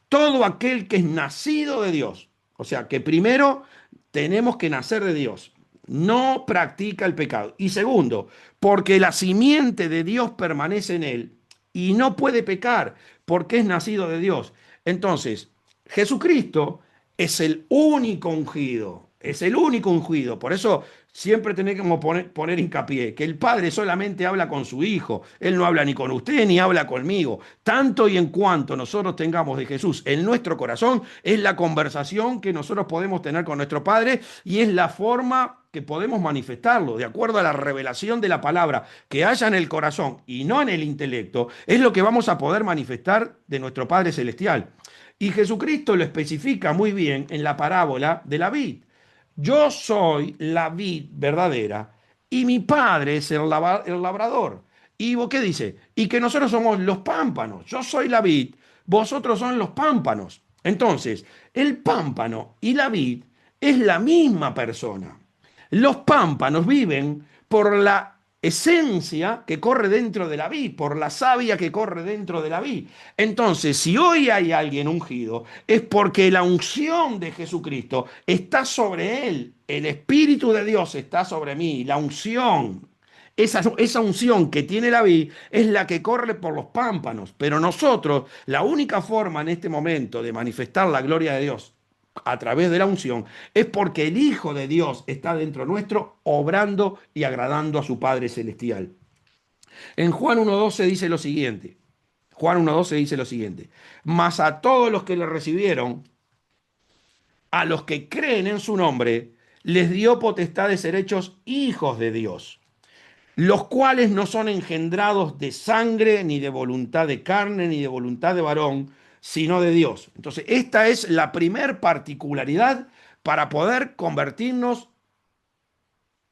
Todo aquel que es nacido de Dios, o sea que primero tenemos que nacer de Dios, no practica el pecado. Y segundo, porque la simiente de Dios permanece en él y no puede pecar porque es nacido de Dios. Entonces, Jesucristo es el único ungido, es el único ungido. Por eso siempre tenemos que poner hincapié, que el Padre solamente habla con su Hijo, Él no habla ni con usted ni habla conmigo. Tanto y en cuanto nosotros tengamos de Jesús en nuestro corazón, es la conversación que nosotros podemos tener con nuestro Padre y es la forma que podemos manifestarlo, de acuerdo a la revelación de la palabra que haya en el corazón y no en el intelecto, es lo que vamos a poder manifestar de nuestro Padre Celestial. Y Jesucristo lo especifica muy bien en la parábola de la vid. Yo soy la vid verdadera y mi padre es el labrador. ¿Y qué dice? Y que nosotros somos los pámpanos. Yo soy la vid, vosotros son los pámpanos. Entonces, el pámpano y la vid es la misma persona. Los pámpanos viven por la esencia que corre dentro de la vid, por la savia que corre dentro de la vid. Entonces, si hoy hay alguien ungido, es porque la unción de Jesucristo está sobre él. El Espíritu de Dios está sobre mí. La unción, esa unción que tiene la vid es la que corre por los pámpanos. Pero nosotros, la única forma en este momento de manifestar la gloria de Dios a través de la unción, es porque el Hijo de Dios está dentro nuestro, obrando y agradando a su Padre Celestial. En Juan 1.12 dice lo siguiente, Juan 1.12 dice lo siguiente, mas a todos los que le recibieron, a los que creen en su nombre, les dio potestad de ser hechos hijos de Dios, los cuales no son engendrados de sangre, ni de voluntad de carne, ni de voluntad de varón, sino de Dios. Entonces, esta es la primer particularidad para poder convertirnos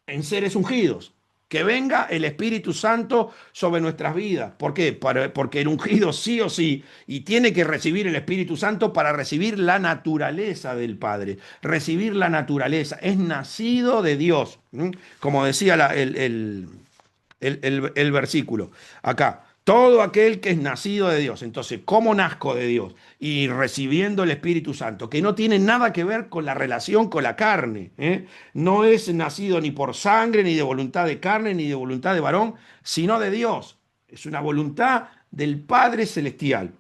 en seres ungidos. Que venga el Espíritu Santo sobre nuestras vidas. ¿Por qué? Porque el ungido sí o sí, y tiene que recibir el Espíritu Santo para recibir la naturaleza del Padre. Recibir la naturaleza. Es nacido de Dios. ¿Mm? Como decía el versículo acá. Todo aquel que es nacido de Dios. Entonces, ¿cómo nazco de Dios? Y recibiendo el Espíritu Santo, que no tiene nada que ver con la relación con la carne. ¿Eh? No es nacido ni por sangre, ni de voluntad de carne, ni de voluntad de varón, sino de Dios. Es una voluntad del Padre Celestial.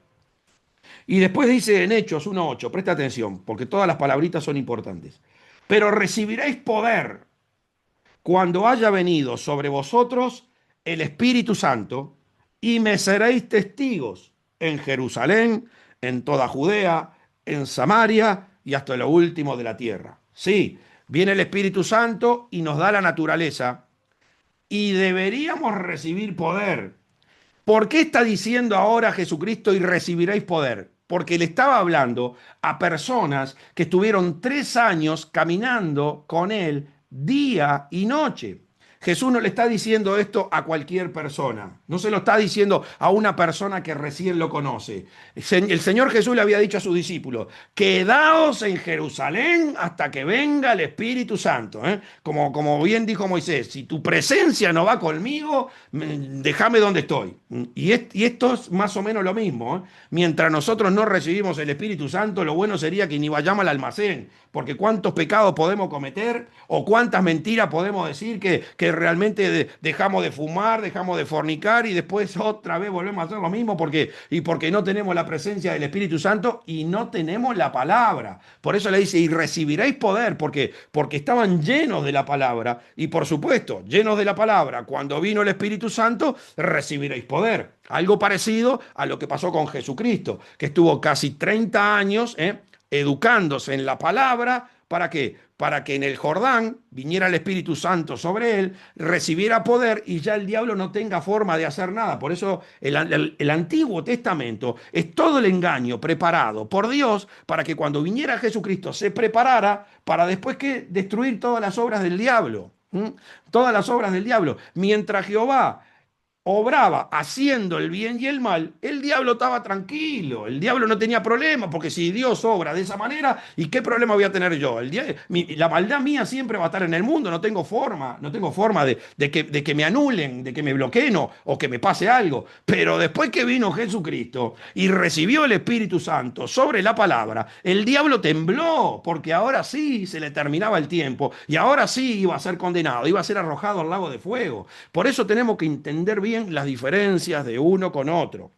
Y después dice en Hechos 1:8, presta atención, porque todas las palabritas son importantes. Pero recibiréis poder cuando haya venido sobre vosotros el Espíritu Santo, y me seréis testigos en Jerusalén, en toda Judea, en Samaria y hasta lo último de la tierra. Sí, viene el Espíritu Santo y nos da la naturaleza y deberíamos recibir poder. ¿Por qué está diciendo ahora Jesucristo y recibiréis poder? Porque le estaba hablando a personas que estuvieron 3 años caminando con él día y noche. Jesús no le está diciendo esto a cualquier persona, no se lo está diciendo a una persona que recién lo conoce. El Señor Jesús le había dicho a sus discípulos, quedaos en Jerusalén hasta que venga el Espíritu Santo. Como bien dijo Moisés, si tu presencia no va conmigo, déjame donde estoy. Y esto es más o menos lo mismo. Mientras nosotros no recibimos el Espíritu Santo, lo bueno sería que ni vayamos al almacén, porque cuántos pecados podemos cometer o cuántas mentiras podemos decir que realmente dejamos de fumar, dejamos de fornicar y después otra vez volvemos a hacer lo mismo porque no tenemos la presencia del Espíritu Santo y no tenemos la palabra. Por eso le dice, y recibiréis poder, porque estaban llenos de la palabra y por supuesto, llenos de la palabra, cuando vino el Espíritu Santo, recibiréis poder. Algo parecido a lo que pasó con Jesucristo, que estuvo casi 30 años, educándose en la palabra ¿Para qué? Para que en el Jordán viniera el Espíritu Santo sobre él, recibiera poder y ya el diablo no tenga forma de hacer nada. Por eso el Antiguo Testamento es todo el engaño preparado por Dios para que cuando viniera Jesucristo se preparara para después que destruir todas las obras del diablo. ¿Mm? Todas las obras del diablo. Mientras Jehová obraba haciendo el bien y el mal, el diablo estaba tranquilo, el diablo no tenía problema, porque si Dios obra de esa manera, ¿y qué problema voy a tener yo? La maldad mía siempre va a estar en el mundo, no tengo forma de que me anulen, de que me bloqueen o que me pase algo. Pero después que vino Jesucristo y recibió el Espíritu Santo sobre la palabra, el diablo tembló, porque ahora sí se le terminaba el tiempo y ahora sí iba a ser condenado, iba a ser arrojado al lago de fuego. Por eso tenemos que entender bien las diferencias de uno con otro.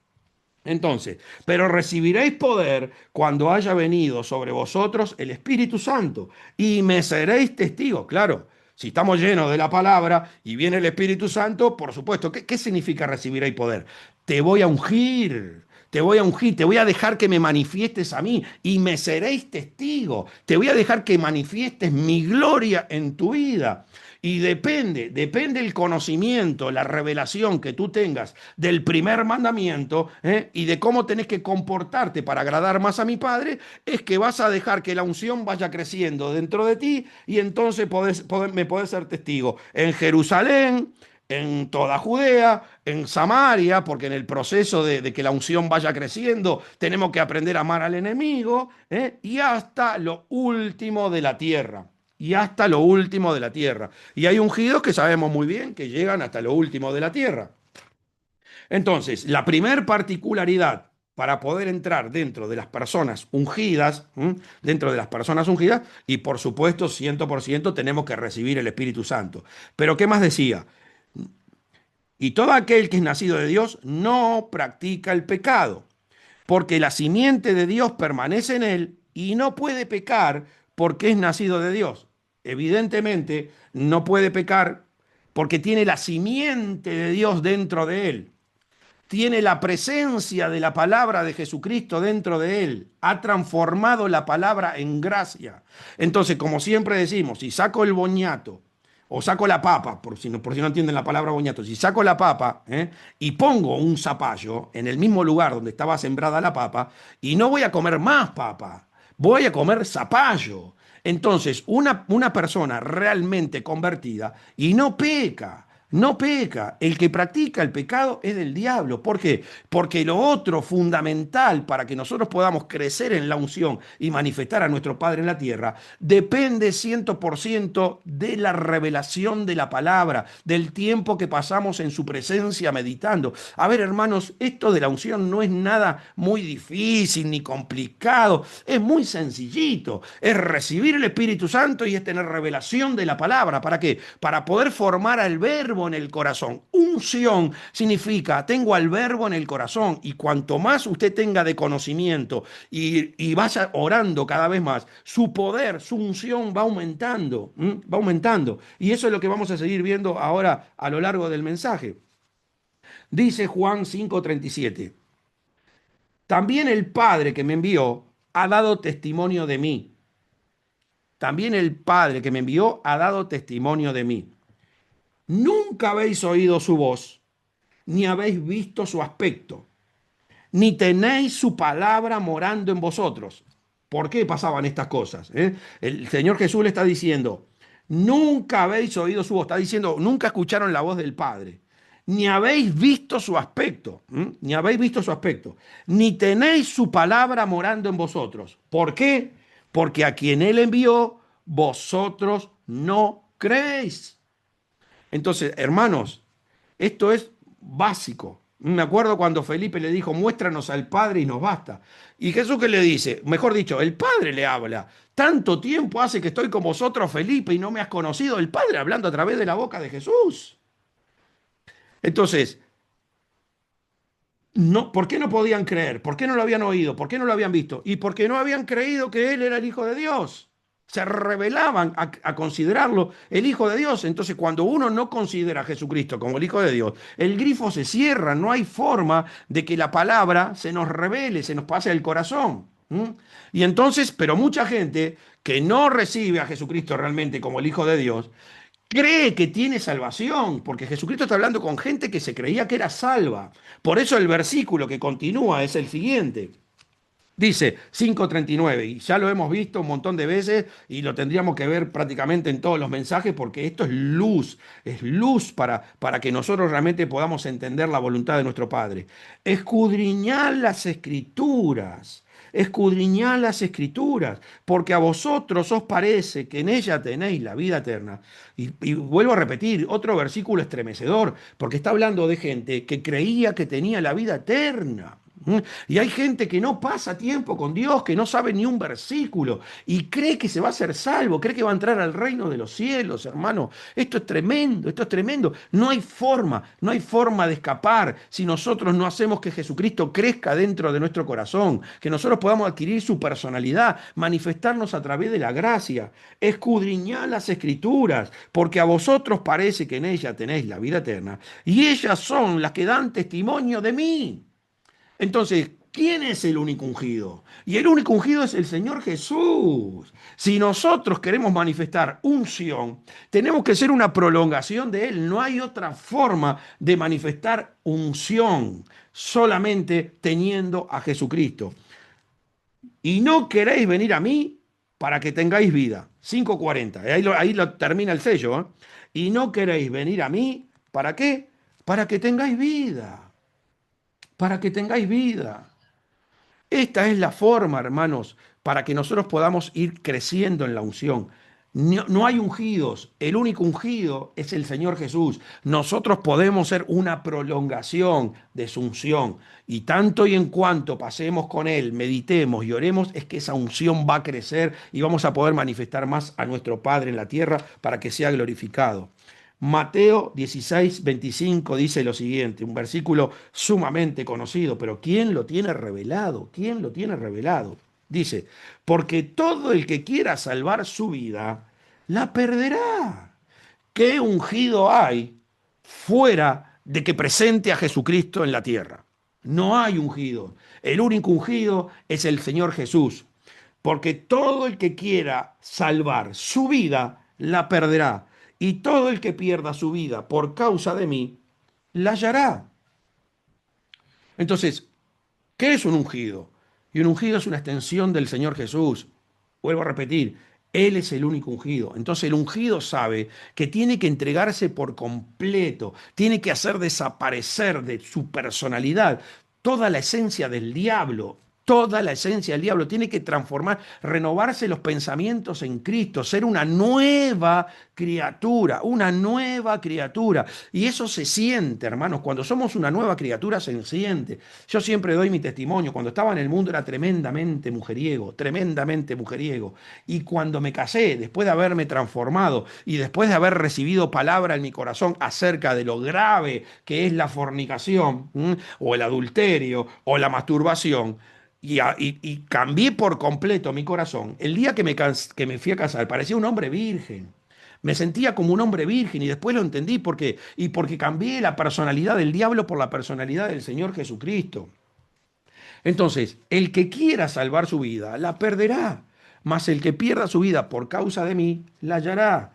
Entonces, pero recibiréis poder cuando haya venido sobre vosotros el Espíritu Santo y me seréis testigos. Claro, si estamos llenos de la palabra y viene el Espíritu Santo, por supuesto, ¿qué significa recibiréis poder? Te voy a ungir. Te voy a ungir, te voy a dejar que me manifiestes a mí y me seréis testigo. Te voy a dejar que manifiestes mi gloria en tu vida. Y depende el conocimiento, la revelación que tú tengas del primer mandamiento, y de cómo tenés que comportarte para agradar más a mi Padre, es que vas a dejar que la unción vaya creciendo dentro de ti y entonces me podés ser testigo en Jerusalén, en toda Judea, en Samaria, porque en el proceso de que la unción vaya creciendo tenemos que aprender a amar al enemigo, y hasta lo último de la tierra. Y hasta lo último de la tierra. Y hay ungidos que sabemos muy bien que llegan hasta lo último de la tierra. Entonces, la primer particularidad para poder entrar dentro de las personas ungidas, dentro de las personas ungidas, y por supuesto, 100% tenemos que recibir el Espíritu Santo. Pero ¿qué más decía? Y todo aquel que es nacido de Dios no practica el pecado, porque la simiente de Dios permanece en él y no puede pecar porque es nacido de Dios. Evidentemente, no puede pecar porque tiene la simiente de Dios dentro de él. Tiene la presencia de la palabra de Jesucristo dentro de él. Ha transformado la palabra en gracia. Entonces, como siempre decimos, si saco el boñato o saco la papa, por si no entienden la palabra boñato, si saco la papa, y pongo un zapallo en el mismo lugar donde estaba sembrada la papa, y no voy a comer más papa, voy a comer zapallo. Entonces, una persona realmente convertida y no peca. No peca. El que practica el pecado es del diablo. ¿Por qué? Porque lo otro fundamental para que nosotros podamos crecer en la unción y manifestar a nuestro Padre en la tierra depende 100% de la revelación de la palabra, del tiempo que pasamos en su presencia meditando. A ver, hermanos, esto de la unción no es nada muy difícil ni complicado. Es muy sencillito. Es recibir el Espíritu Santo y es tener revelación de la palabra. ¿Para qué? Para poder formar al verbo en el corazón. Unción significa tengo al verbo en el corazón, y cuanto más usted tenga de conocimiento y vaya orando cada vez más, su poder, su unción va aumentando, va aumentando. Y eso es lo que vamos a seguir viendo ahora a lo largo del mensaje. Dice Juan 5:37, también el Padre que me envió ha dado testimonio de mí. También el Padre que me envió ha dado testimonio de mí. Nunca habéis oído su voz, ni habéis visto su aspecto, ni tenéis su palabra morando en vosotros. ¿Por qué pasaban estas cosas? El Señor Jesús le está diciendo, nunca habéis oído su voz, está diciendo, nunca escucharon la voz del Padre, ni habéis visto su aspecto, ni habéis visto su aspecto, ni tenéis su palabra morando en vosotros. ¿Por qué? Porque a quien Él envió, vosotros no creéis. Entonces, hermanos, esto es básico. Me acuerdo cuando Felipe le dijo, muéstranos al Padre y nos basta. Y Jesús que le dice, mejor dicho, el Padre le habla. Tanto tiempo hace que estoy con vosotros, Felipe, y no me has conocido. El Padre hablando a través de la boca de Jesús. Entonces, no, ¿por qué no podían creer? ¿Por qué no lo habían oído? ¿Por qué no lo habían visto? Y porque no habían creído que Él era el Hijo de Dios. Se rebelaban a considerarlo el Hijo de Dios. Entonces, cuando uno no considera a Jesucristo como el Hijo de Dios, el grifo se cierra. No hay forma de que la palabra se nos revele, se nos pase al corazón. ¿Mm? Y entonces, pero mucha gente que no recibe a Jesucristo realmente como el Hijo de Dios, cree que tiene salvación, porque Jesucristo está hablando con gente que se creía que era salva. Por eso el versículo que continúa es el siguiente. Dice 5:39, y ya lo hemos visto un montón de veces y lo tendríamos que ver prácticamente en todos los mensajes porque esto es luz para que nosotros realmente podamos entender la voluntad de nuestro Padre. Escudriñad las escrituras, escudriñad las escrituras, porque a vosotros os parece que en ella tenéis la vida eterna. Y vuelvo a repetir, otro versículo estremecedor, porque está hablando de gente que creía que tenía la vida eterna. ¿Mm? Y hay gente que no pasa tiempo con Dios, que no sabe ni un versículo y cree que se va a ser salvo, cree que va a entrar al reino de los cielos, hermano. Esto es tremendo, esto es tremendo. No hay forma de escapar si nosotros no hacemos que Jesucristo crezca dentro de nuestro corazón, que nosotros podamos adquirir su personalidad, manifestarnos a través de la gracia. Escudriñad las escrituras, porque a vosotros parece que en ellas tenéis la vida eterna y ellas son las que dan testimonio de mí. Entonces, ¿quién es el único ungido? Y el único ungido es el Señor Jesús. Si nosotros queremos manifestar unción, tenemos que ser una prolongación de Él. No hay otra forma de manifestar unción, solamente teniendo a Jesucristo. Y no queréis venir a mí para que tengáis vida. 5:40. Ahí lo termina el sello. ¿Eh? Y no queréis venir a mí, ¿para qué? Para que tengáis vida. Para que tengáis vida. Esta es la forma, hermanos, para que nosotros podamos ir creciendo en la unción. No, no hay ungidos, el único ungido es el Señor Jesús. Nosotros podemos ser una prolongación de su unción. Y tanto y en cuanto pasemos con Él, meditemos y oremos, es que esa unción va a crecer y vamos a poder manifestar más a nuestro Padre en la tierra para que sea glorificado. Mateo 16:25 dice lo siguiente, un versículo sumamente conocido, pero ¿quién lo tiene revelado? ¿Quién lo tiene revelado? Dice, porque todo el que quiera salvar su vida, la perderá. ¿Qué ungido hay fuera de que presente a Jesucristo en la tierra? No hay ungido. El único ungido es el Señor Jesús. Porque todo el que quiera salvar su vida, la perderá. Y todo el que pierda su vida por causa de mí, la hallará. Entonces, ¿qué es un ungido? Y un ungido es una extensión del Señor Jesús. Vuelvo a repetir, Él es el único ungido. Entonces el ungido sabe que tiene que entregarse por completo, tiene que hacer desaparecer de su personalidad toda la esencia del diablo. Toda la esencia del diablo tiene que transformar, renovarse los pensamientos en Cristo, ser una nueva criatura, una nueva criatura. Y eso se siente, hermanos, cuando somos una nueva criatura se siente. Yo siempre doy mi testimonio. Cuando estaba en el mundo era tremendamente mujeriego, tremendamente mujeriego. Y cuando me casé, después de haberme transformado y después de haber recibido palabra en mi corazón acerca de lo grave que es la fornicación, ¿m? O el adulterio, o la masturbación, y cambié por completo mi corazón, el día que me fui a casar, parecía un hombre virgen. Me sentía como un hombre virgen y después lo entendí porque cambié la personalidad del diablo por la personalidad del Señor Jesucristo. Entonces, el que quiera salvar su vida, la perderá, mas el que pierda su vida por causa de mí, la hallará.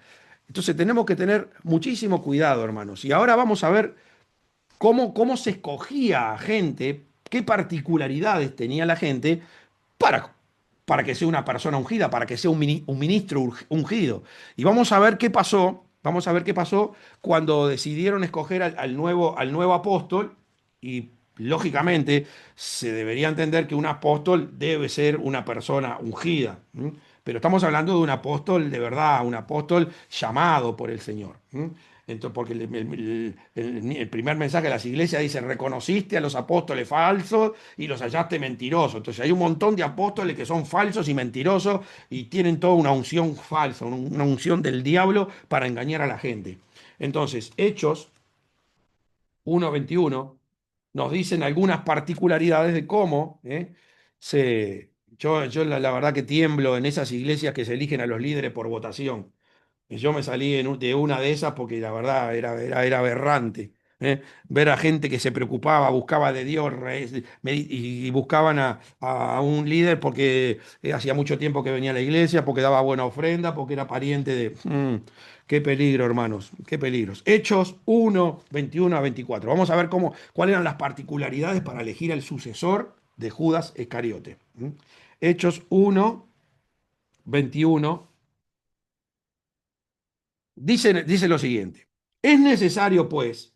Entonces tenemos que tener muchísimo cuidado, hermanos. Y ahora vamos a ver cómo se escogía a gente, qué particularidades tenía la gente para, para que sea una persona ungida, para que sea un ministro ungido. Y vamos a ver qué pasó cuando decidieron escoger al nuevo apóstol y lógicamente se debería entender que un apóstol debe ser una persona ungida. ¿M? Pero estamos hablando de un apóstol de verdad, un apóstol llamado por el Señor. ¿M? Entonces, porque el primer mensaje de las iglesias dice, reconociste a los apóstoles falsos y los hallaste mentirosos. Entonces hay un montón de apóstoles que son falsos y mentirosos y tienen toda una unción falsa, una unción del diablo para engañar a la gente. Entonces, Hechos 1:21 nos dicen algunas particularidades de cómo yo la verdad que tiemblo en esas iglesias que se eligen a los líderes por votación. Y yo me salí de una de esas porque la verdad era aberrante. Ver a gente que se preocupaba, buscaba de Dios y buscaban a un líder porque hacía mucho tiempo que venía a la iglesia, porque daba buena ofrenda, porque era pariente de... qué peligro, hermanos, qué peligros. Hechos 1, 21 a 24. Vamos a ver cuáles eran las particularidades para elegir el sucesor de Judas Iscariote. Hechos 1, 21 dice lo siguiente. Es necesario, pues,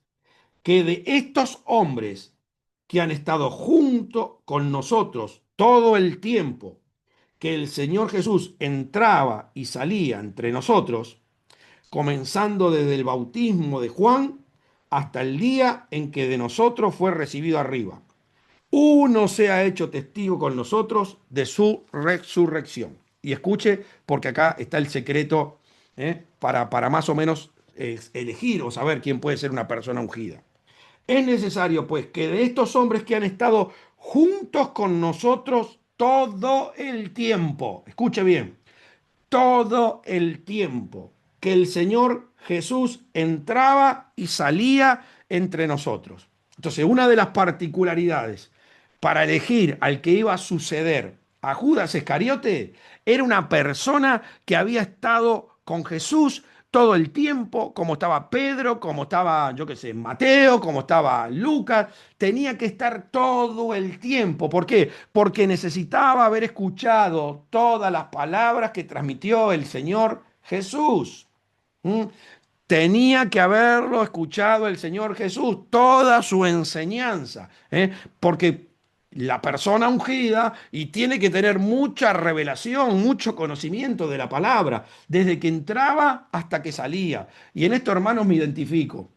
que de estos hombres que han estado junto con nosotros todo el tiempo que el Señor Jesús entraba y salía entre nosotros, comenzando desde el bautismo de Juan hasta el día en que de nosotros fue recibido arriba. Uno se ha hecho testigo con nosotros de su resurrección. Y escuche, porque acá está el secreto para más o menos elegir o saber quién puede ser una persona ungida. Es necesario, pues, que de estos hombres que han estado juntos con nosotros todo el tiempo, escuche bien, todo el tiempo que el Señor Jesús entraba y salía entre nosotros. Entonces, una de las particularidades para elegir al que iba a suceder a Judas Iscariote era una persona que había estado con Jesús todo el tiempo, como estaba Pedro, como estaba, yo qué sé, Mateo, como estaba Lucas, tenía que estar todo el tiempo. ¿Por qué? Porque necesitaba haber escuchado todas las palabras que transmitió el Señor Jesús. ¿Mm? Tenía que haberlo escuchado el Señor Jesús, toda su enseñanza, porque la persona ungida y tiene que tener mucha revelación, mucho conocimiento de la palabra, desde que entraba hasta que salía. Y en esto, hermanos, me identifico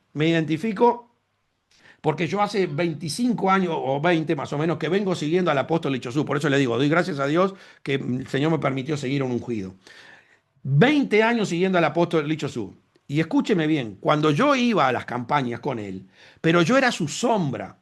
porque yo hace 25 años o 20 más o menos que vengo siguiendo al apóstol Lichosú. Por eso le digo, doy gracias a Dios que el Señor me permitió seguir a un ungido. 20 años siguiendo al apóstol Licho Su. Y escúcheme bien, cuando yo iba a las campañas con él, pero yo era su sombra.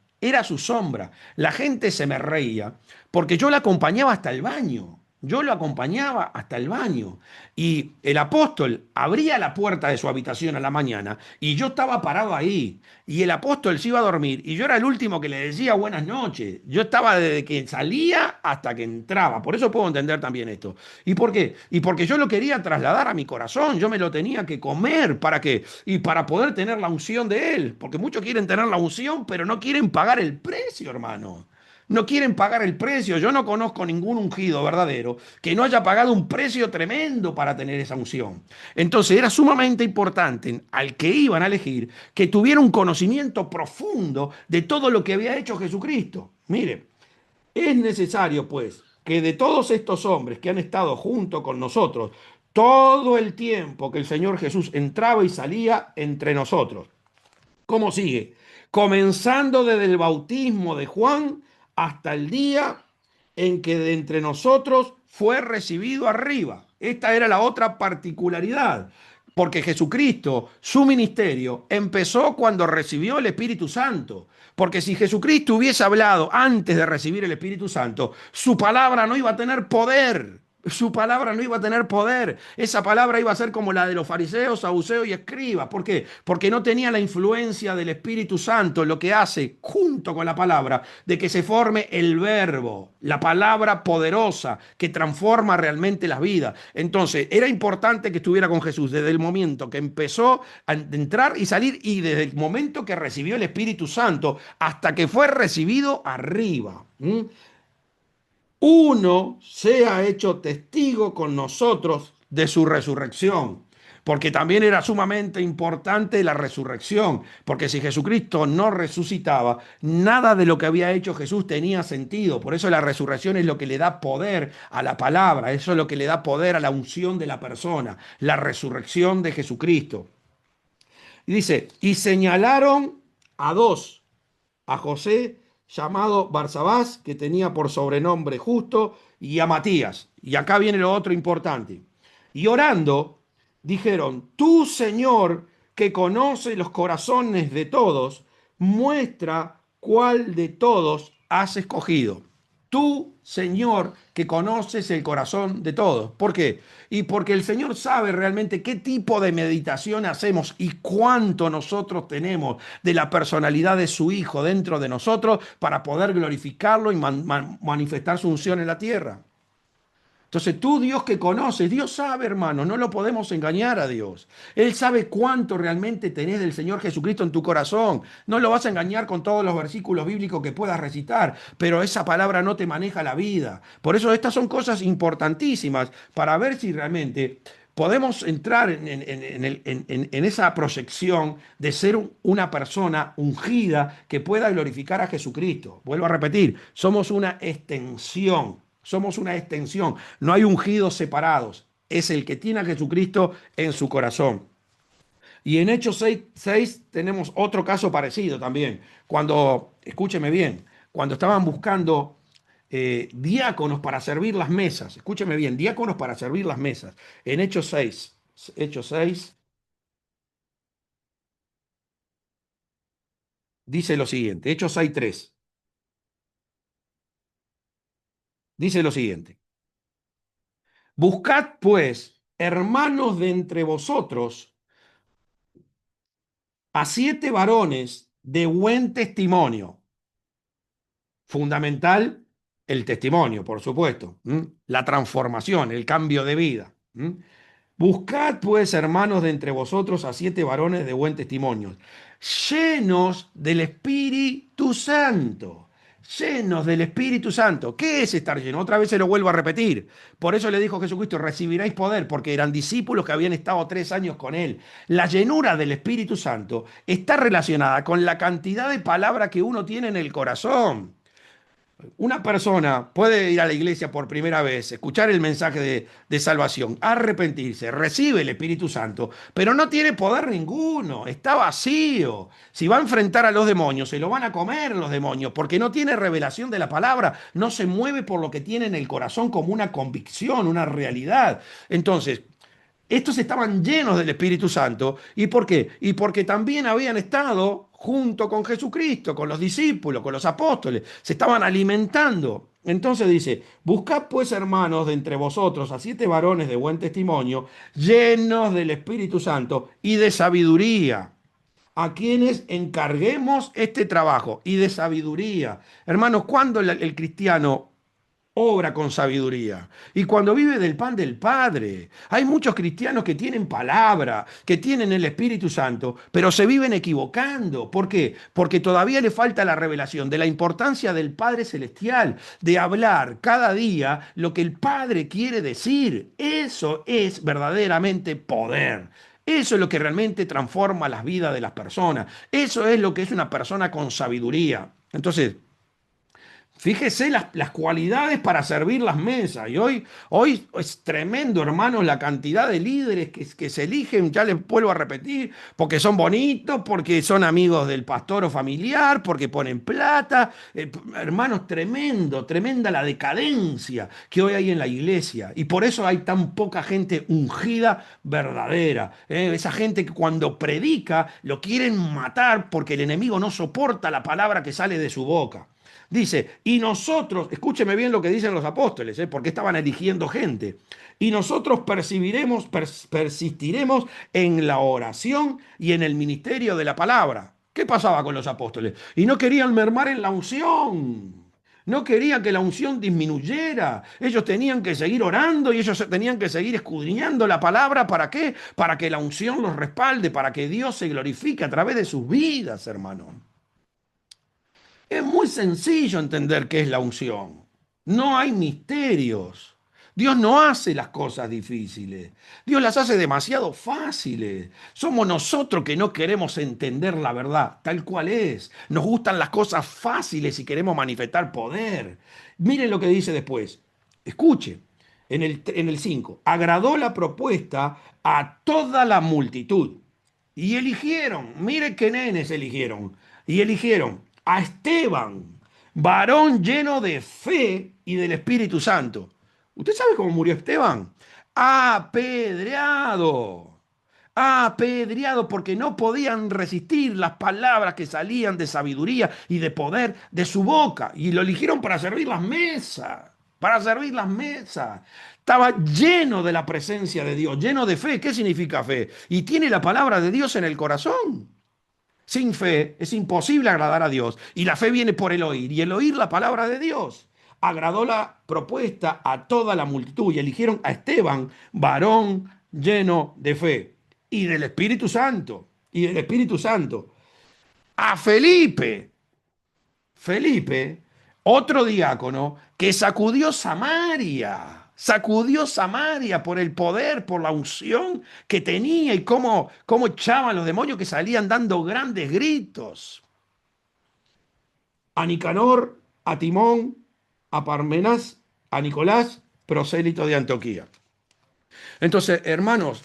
La gente se me reía porque yo la acompañaba hasta el baño. Yo lo acompañaba hasta el baño. Y el apóstol abría la puerta de su habitación a la mañana y yo estaba parado ahí. Y el apóstol se iba a dormir y yo era el último que le decía buenas noches. Yo estaba desde que salía hasta que entraba. Por eso puedo entender también esto. ¿Y por qué? Y porque yo lo quería trasladar a mi corazón, yo me lo tenía que comer, ¿para qué? Y para poder tener la unción de Él, porque muchos quieren tener la unción, pero no quieren pagar el precio, hermano. No quieren pagar el precio. Yo no conozco ningún ungido verdadero que no haya pagado un precio tremendo para tener esa unción. Entonces era sumamente importante al que iban a elegir que tuviera un conocimiento profundo de todo lo que había hecho Jesucristo. Mire, es necesario, pues, que de todos estos hombres que han estado junto con nosotros todo el tiempo que el Señor Jesús entraba y salía entre nosotros. ¿Cómo sigue? Comenzando desde el bautismo de Juan hasta el día en que de entre nosotros fue recibido arriba. Esta era la otra particularidad, porque Jesucristo, su ministerio, empezó cuando recibió el Espíritu Santo. Porque si Jesucristo hubiese hablado antes de recibir el Espíritu Santo, su palabra no iba a tener poder. Su palabra no iba a tener poder. Esa palabra iba a ser como la de los fariseos, saduceos y escribas. ¿Por qué? Porque no tenía la influencia del Espíritu Santo, lo que hace, junto con la palabra, de que se forme el verbo, la palabra poderosa que transforma realmente las vidas. Entonces, era importante que estuviera con Jesús desde el momento que empezó a entrar y salir y desde el momento que recibió el Espíritu Santo hasta que fue recibido arriba. Uno sea hecho testigo con nosotros de su resurrección. Porque también era sumamente importante la resurrección. Porque si Jesucristo no resucitaba, nada de lo que había hecho Jesús tenía sentido. Por eso la resurrección es lo que le da poder a la palabra. Eso es lo que le da poder a la unción de la persona. La resurrección de Jesucristo. Y dice, y señalaron a dos, a José, llamado Barsabás, que tenía por sobrenombre Justo, y a Matías. Y acá viene lo otro importante. Y orando, dijeron, tú, Señor, que conoce los corazones de todos, muestra cuál de todos has escogido. Tú, Señor que conoces el corazón de todos. ¿Por qué? Y porque el Señor sabe realmente qué tipo de meditación hacemos y cuánto nosotros tenemos de la personalidad de su Hijo dentro de nosotros para poder glorificarlo y manifestar su unción en la tierra. Entonces tú, Dios que conoces, Dios sabe, hermano, no lo podemos engañar a Dios. Él sabe cuánto realmente tenés del Señor Jesucristo en tu corazón. No lo vas a engañar con todos los versículos bíblicos que puedas recitar, pero esa palabra no te maneja la vida. Por eso estas son cosas importantísimas para ver si realmente podemos entrar en esa proyección de ser una persona ungida que pueda glorificar a Jesucristo. Vuelvo a repetir, somos una extensión. Somos una extensión. No hay ungidos separados. Es el que tiene a Jesucristo en su corazón. Y en Hechos 6 tenemos otro caso parecido también. Cuando, escúcheme bien, cuando estaban buscando diáconos para servir las mesas. Escúcheme bien, diáconos para servir las mesas. En Hechos 6 dice lo siguiente. Hechos 6:3 dice lo siguiente. Buscad pues, hermanos de entre vosotros, a 7 varones de buen testimonio. Fundamental el testimonio, por supuesto. La transformación, el cambio de vida. Buscad pues, hermanos de entre vosotros, a 7 varones de buen testimonio, llenos del Espíritu Santo. Llenos del Espíritu Santo. ¿Qué es estar lleno? Otra vez se lo vuelvo a repetir. Por eso le dijo Jesucristo, recibiréis poder, porque eran discípulos que habían estado 3 años con él. La llenura del Espíritu Santo está relacionada con la cantidad de palabra que uno tiene en el corazón. Una persona puede ir a la iglesia por primera vez, escuchar el mensaje de salvación, arrepentirse, recibe el Espíritu Santo, pero no tiene poder ninguno, está vacío. Si va a enfrentar a los demonios, se lo van a comer los demonios, porque no tiene revelación de la palabra, no se mueve por lo que tiene en el corazón como una convicción, una realidad. Entonces, estos estaban llenos del Espíritu Santo. ¿Y por qué? Y porque también habían estado junto con Jesucristo, con los discípulos, con los apóstoles. Se estaban alimentando. Entonces dice, buscad pues, hermanos, de entre vosotros a 7 varones de buen testimonio, llenos del Espíritu Santo y de sabiduría, a quienes encarguemos este trabajo y de sabiduría. Hermanos, cuando el cristiano obra con sabiduría y cuando vive del pan del Padre? Hay muchos cristianos que tienen palabra, que tienen el Espíritu Santo, pero se viven equivocando. ¿Por qué? Porque todavía le falta la revelación de la importancia del Padre Celestial, de hablar cada día lo que el Padre quiere decir. Eso es verdaderamente poder. Eso es lo que realmente transforma las vidas de las personas. Eso es lo que es una persona con sabiduría. Entonces, fíjese las cualidades para servir las mesas. Y hoy es tremendo, hermanos, la cantidad de líderes que se eligen, ya les vuelvo a repetir, porque son bonitos, porque son amigos del pastor o familiar, porque ponen plata. Hermanos, tremenda la decadencia que hoy hay en la iglesia. Y por eso hay tan poca gente ungida verdadera. Esa gente que cuando predica lo quieren matar porque el enemigo no soporta la palabra que sale de su boca. Dice, y nosotros, escúcheme bien lo que dicen los apóstoles, porque estaban eligiendo gente, y nosotros persistiremos en la oración y en el ministerio de la palabra. ¿Qué pasaba con los apóstoles? Y no querían mermar en la unción. No querían que la unción disminuyera. Ellos tenían que seguir orando y ellos tenían que seguir escudriñando la palabra. ¿Para qué? Para que la unción los respalde, para que Dios se glorifique a través de sus vidas, hermano. Es muy sencillo entender qué es la unción. No hay misterios. Dios no hace las cosas difíciles. Dios las hace demasiado fáciles. Somos nosotros que no queremos entender la verdad tal cual es. Nos gustan las cosas fáciles y queremos manifestar poder. Miren lo que dice después. Escuche. En el 5. Agradó la propuesta a toda la multitud. Y eligieron, mire qué nenes eligieron. Y eligieron a Esteban, varón lleno de fe y del Espíritu Santo. ¿Usted sabe cómo murió Esteban? Apedreado. Apedreado porque no podían resistir las palabras que salían de sabiduría y de poder de su boca. Y lo eligieron para servir las mesas. para servir las mesas. Estaba lleno de la presencia de Dios, lleno de fe. ¿Qué significa fe? Y tiene la palabra de Dios en el corazón. Sin fe es imposible agradar a Dios. Y la fe viene por el oír. Y el oír la palabra de Dios. Agradó la propuesta a toda la multitud y eligieron a Esteban, varón lleno de fe. Y del Espíritu Santo. Y del Espíritu Santo. A Felipe, otro diácono que sacudió Samaria por el poder, por la unción que tenía y cómo echaban los demonios que salían dando grandes gritos. A Nicanor, a Timón, a Parmenas, a Nicolás, prosélito de Antioquía. Entonces, hermanos,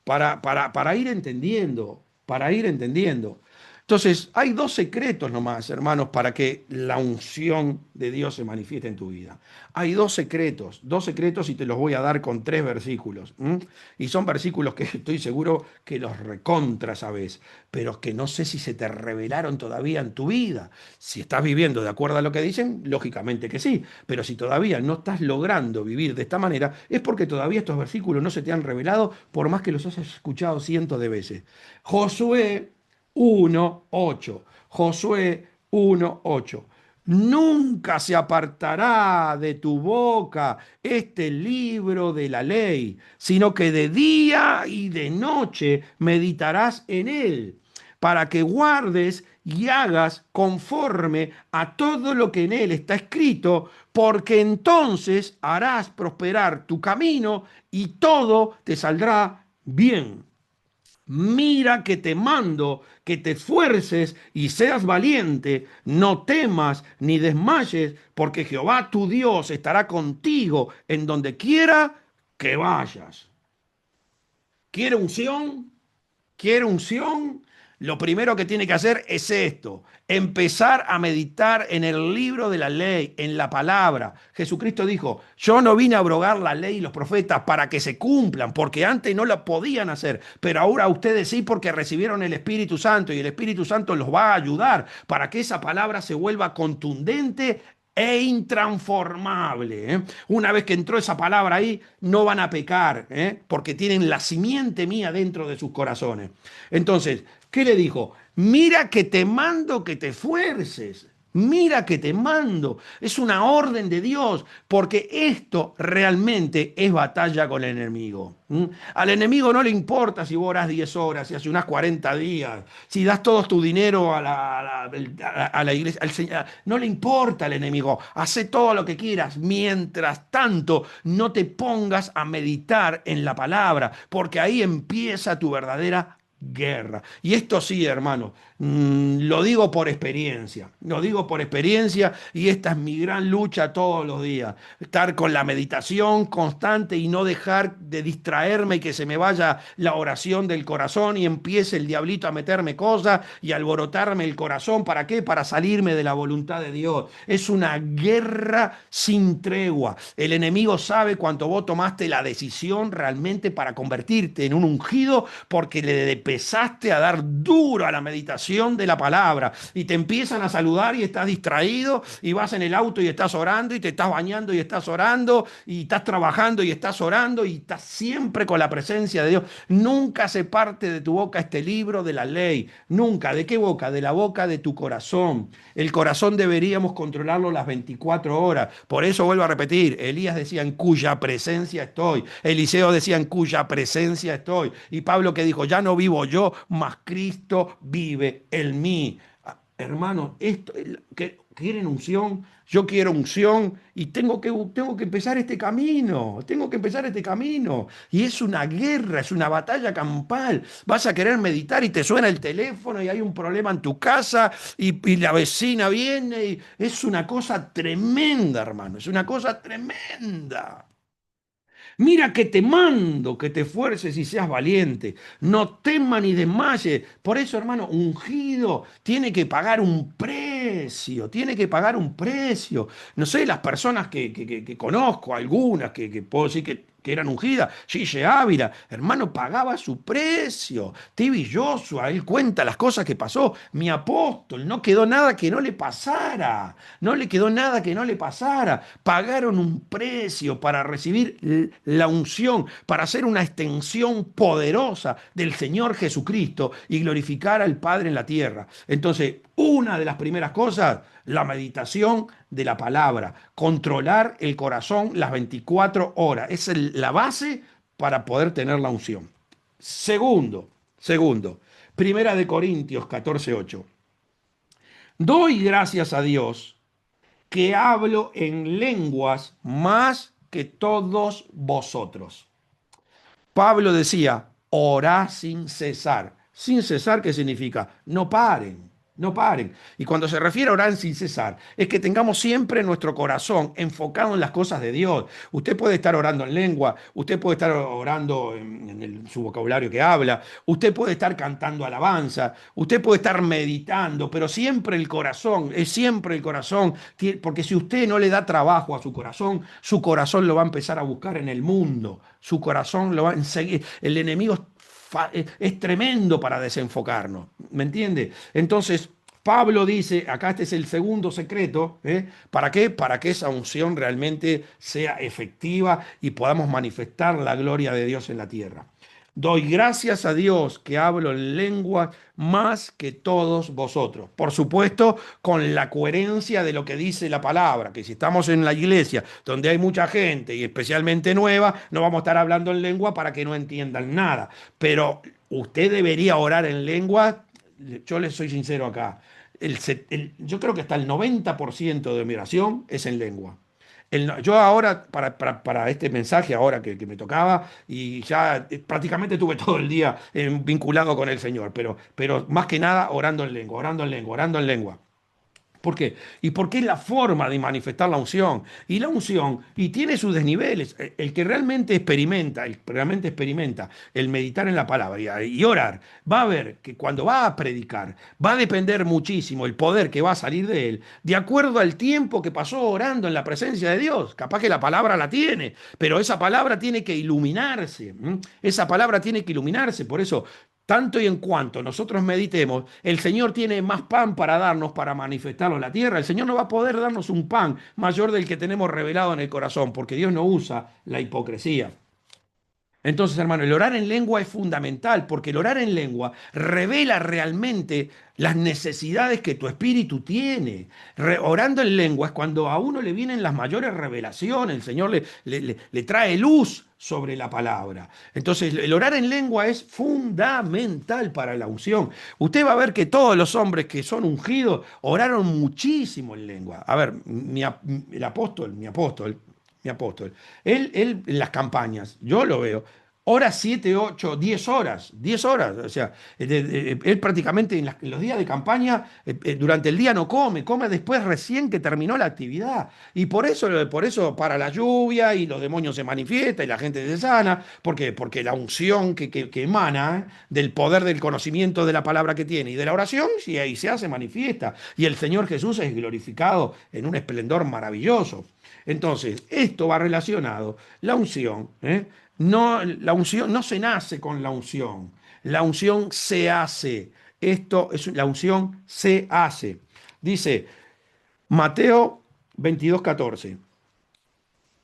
para ir entendiendo, para ir entendiendo. Entonces, hay dos secretos nomás, hermanos, para que la unción de Dios se manifieste en tu vida. Hay dos secretos y te los voy a dar con tres versículos. ¿M? Y son versículos que estoy seguro que los recontra sabes, pero que no sé si se te revelaron todavía en tu vida. Si estás viviendo de acuerdo a lo que dicen, lógicamente que sí, pero si todavía no estás logrando vivir de esta manera, es porque todavía estos versículos no se te han revelado, por más que los hayas escuchado cientos de veces. Josué 1:8. Josué 1:8. Nunca se apartará de tu boca este libro de la ley, sino que de día y de noche meditarás en él, para que guardes y hagas conforme a todo lo que en él está escrito, porque entonces harás prosperar tu camino y todo te saldrá bien. Mira que te mando, que te esfuerces y seas valiente, no temas ni desmayes, porque Jehová tu Dios estará contigo en donde quiera que vayas. ¿Quiere unción? ¿Quiere unción? Lo primero que tiene que hacer es esto, empezar a meditar en el libro de la ley, en la palabra. Jesucristo dijo, yo no vine a abrogar la ley y los profetas para que se cumplan, porque antes no la podían hacer, pero ahora ustedes sí porque recibieron el Espíritu Santo y el Espíritu Santo los va a ayudar para que esa palabra se vuelva contundente e intransformable. ¿Eh? Una vez que entró esa palabra ahí, no van a pecar, ¿eh? Porque tienen la simiente mía dentro de sus corazones. Entonces, ¿qué le dijo? Mira que te mando que te esfuerces. Mira que te mando. Es una orden de Dios, porque esto realmente es batalla con el enemigo. ¿Mm? Al enemigo no le importa si vos orás 10 horas, si hace unas 40 días, si das todo tu dinero a la iglesia. No le importa al enemigo. Hace todo lo que quieras. Mientras tanto, no te pongas a meditar en la palabra, porque ahí empieza tu verdadera guerra. Y esto sí, hermano, lo digo por experiencia, lo digo por experiencia y esta es mi gran lucha todos los días. Estar con la meditación constante y no dejar de distraerme y que se me vaya la oración del corazón y empiece el diablito a meterme cosas y alborotarme el corazón. ¿Para qué? Para salirme de la voluntad de Dios. Es una guerra sin tregua. El enemigo sabe cuánto vos tomaste la decisión realmente para convertirte en un ungido porque le empezaste a dar duro a la meditación de la palabra y te empiezan a saludar y estás distraído y vas en el auto y estás orando y te estás bañando y estás orando y estás trabajando y estás orando y estás siempre con la presencia de Dios. Nunca se parte de tu boca este libro de la ley. Nunca. ¿De qué boca? De la boca de tu corazón. El corazón deberíamos controlarlo las 24 horas. Por eso vuelvo a repetir, Elías decía en cuya presencia estoy. Eliseo decía en cuya presencia estoy. Y Pablo que dijo, ya no vivo yo, mas Cristo vive en mí. Hermano, esto, ¿quieren unción? Yo quiero unción y tengo que empezar este camino, tengo que empezar este camino. Y es una guerra, es una batalla campal. Vas a querer meditar y te suena el teléfono y hay un problema en tu casa y la vecina viene. Y es una cosa tremenda, hermano, es una cosa tremenda. Mira que te mando, que te esfuerces y seas valiente. No temas ni desmayes. Por eso, hermano, ungido tiene que pagar un precio, tiene que pagar un precio. No sé, las personas que conozco, algunas que puedo decir que que eran ungidas. Gille Ávila, hermano, pagaba su precio. Tibi Joshua, él cuenta las cosas que pasó. Mi apóstol, no quedó nada que no le pasara. No le quedó nada que no le pasara. Pagaron un precio para recibir la unción, para hacer una extensión poderosa del Señor Jesucristo y glorificar al Padre en la tierra. Entonces, una de las primeras cosas, la meditación de la palabra, controlar el corazón las 24 horas. Esa es la base para poder tener la unción. Segundo, Primera de Corintios 14:8. Doy gracias a Dios que hablo en lenguas más que todos vosotros. Pablo decía, orá sin cesar. Sin cesar, ¿qué significa? No paren, no paren. Y cuando se refiere a orar sin cesar, es que tengamos siempre nuestro corazón enfocado en las cosas de Dios. Usted puede estar orando en lengua, usted puede estar orando en su vocabulario que habla, usted puede estar cantando alabanza, usted puede estar meditando, pero siempre el corazón, es siempre el corazón, porque si usted no le da trabajo a su corazón lo va a empezar a buscar en el mundo, su corazón lo va a seguir, el enemigo es tremendo para desenfocarnos, ¿me entiende? Entonces, Pablo dice, acá este es el segundo secreto, ¿eh? ¿Para qué? Para que esa unción realmente sea efectiva y podamos manifestar la gloria de Dios en la tierra. Doy gracias a Dios que hablo en lengua más que todos vosotros. Por supuesto, con la coherencia de lo que dice la palabra, que si estamos en la iglesia donde hay mucha gente y especialmente nueva, no vamos a estar hablando en lengua para que no entiendan nada. Pero usted debería orar en lengua. Yo les soy sincero acá. Yo creo que hasta el 90% de mi oración es en lengua. Yo ahora, para este mensaje, ahora que me tocaba, y ya prácticamente tuve todo el día vinculado con el Señor, pero más que nada orando en lengua, orando en lengua, orando en lengua. ¿Por qué? Y porque es la forma de manifestar la unción. Y la unción, y tiene sus desniveles. El que realmente experimenta el meditar en la palabra y orar, va a ver que cuando va a predicar, va a depender muchísimo el poder que va a salir de él, de acuerdo al tiempo que pasó orando en la presencia de Dios. Capaz que la palabra la tiene, pero esa palabra tiene que iluminarse. Esa palabra tiene que iluminarse. Por eso tanto y en cuanto nosotros meditemos, el Señor tiene más pan para darnos, para manifestarlo en la tierra. El Señor no va a poder darnos un pan mayor del que tenemos revelado en el corazón, porque Dios no usa la hipocresía. Entonces, hermano, el orar en lengua es fundamental, porque el orar en lengua revela realmente las necesidades que tu espíritu tiene. Orando en lengua es cuando a uno le vienen las mayores revelaciones, el Señor le trae luz sobre la palabra. Entonces, el orar en lengua es fundamental para la unción. Usted va a ver que todos los hombres que son ungidos oraron muchísimo en lengua. A ver, mi apóstol. Él en las campañas, yo lo veo, horas 7, 8, 10 horas. O sea, él prácticamente en los días de campaña, durante el día no come después recién que terminó la actividad. Y por eso para la lluvia y los demonios se manifiestan y la gente se sana. ¿Por qué? Porque la unción que emana del poder del conocimiento de la palabra que tiene y de la oración, sí, ahí se hace manifiesta. Y el Señor Jesús es glorificado en un esplendor maravilloso. Entonces, esto va relacionado, la unción, ¿eh? No, la unción no se nace con la unción se hace. La unción se hace. Dice Mateo 22:14,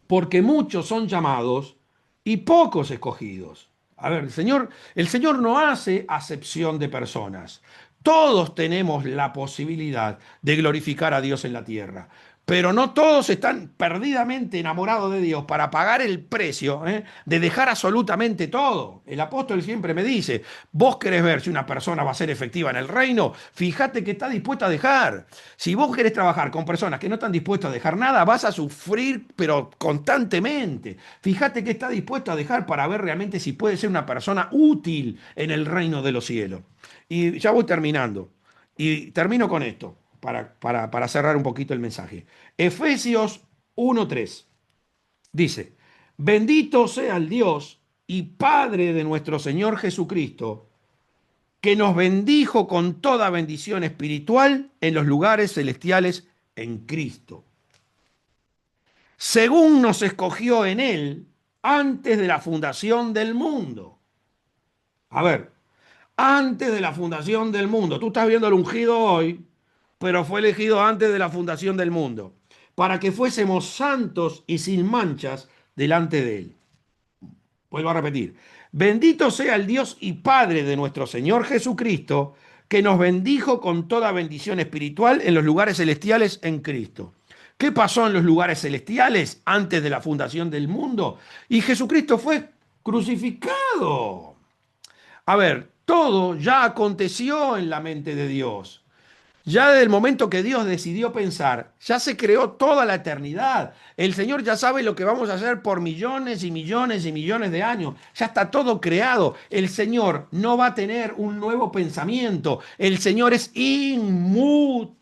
porque muchos son llamados y pocos escogidos. A ver, el Señor no hace acepción de personas. Todos tenemos la posibilidad de glorificar a Dios en la tierra. Pero no todos están perdidamente enamorados de Dios para pagar el precio, de dejar absolutamente todo. El apóstol siempre me dice, vos querés ver si una persona va a ser efectiva en el reino, fíjate que está dispuesta a dejar. Si vos querés trabajar con personas que no están dispuestas a dejar nada, vas a sufrir, pero constantemente. Fíjate que está dispuesto a dejar para ver realmente si puede ser una persona útil en el reino de los cielos. Y ya voy terminando. Y termino con esto para cerrar un poquito el mensaje. Efesios 1:3 dice, bendito sea el Dios y Padre de nuestro Señor Jesucristo, que nos bendijo con toda bendición espiritual en los lugares celestiales en Cristo, según nos escogió en Él antes de la fundación del mundo. A ver, antes de la fundación del mundo. Tú estás viendo el ungido hoy, pero fue elegido antes de la fundación del mundo, para que fuésemos santos y sin manchas delante de él. Vuelvo a repetir. Bendito sea el Dios y Padre de nuestro Señor Jesucristo, que nos bendijo con toda bendición espiritual en los lugares celestiales en Cristo. ¿Qué pasó en los lugares celestiales antes de la fundación del mundo? Y Jesucristo fue crucificado. A ver, todo ya aconteció en la mente de Dios. Ya desde el momento que Dios decidió pensar, ya se creó toda la eternidad. El Señor ya sabe lo que vamos a hacer por millones y millones y millones de años. Ya está todo creado. El Señor no va a tener un nuevo pensamiento. El Señor es inmutable.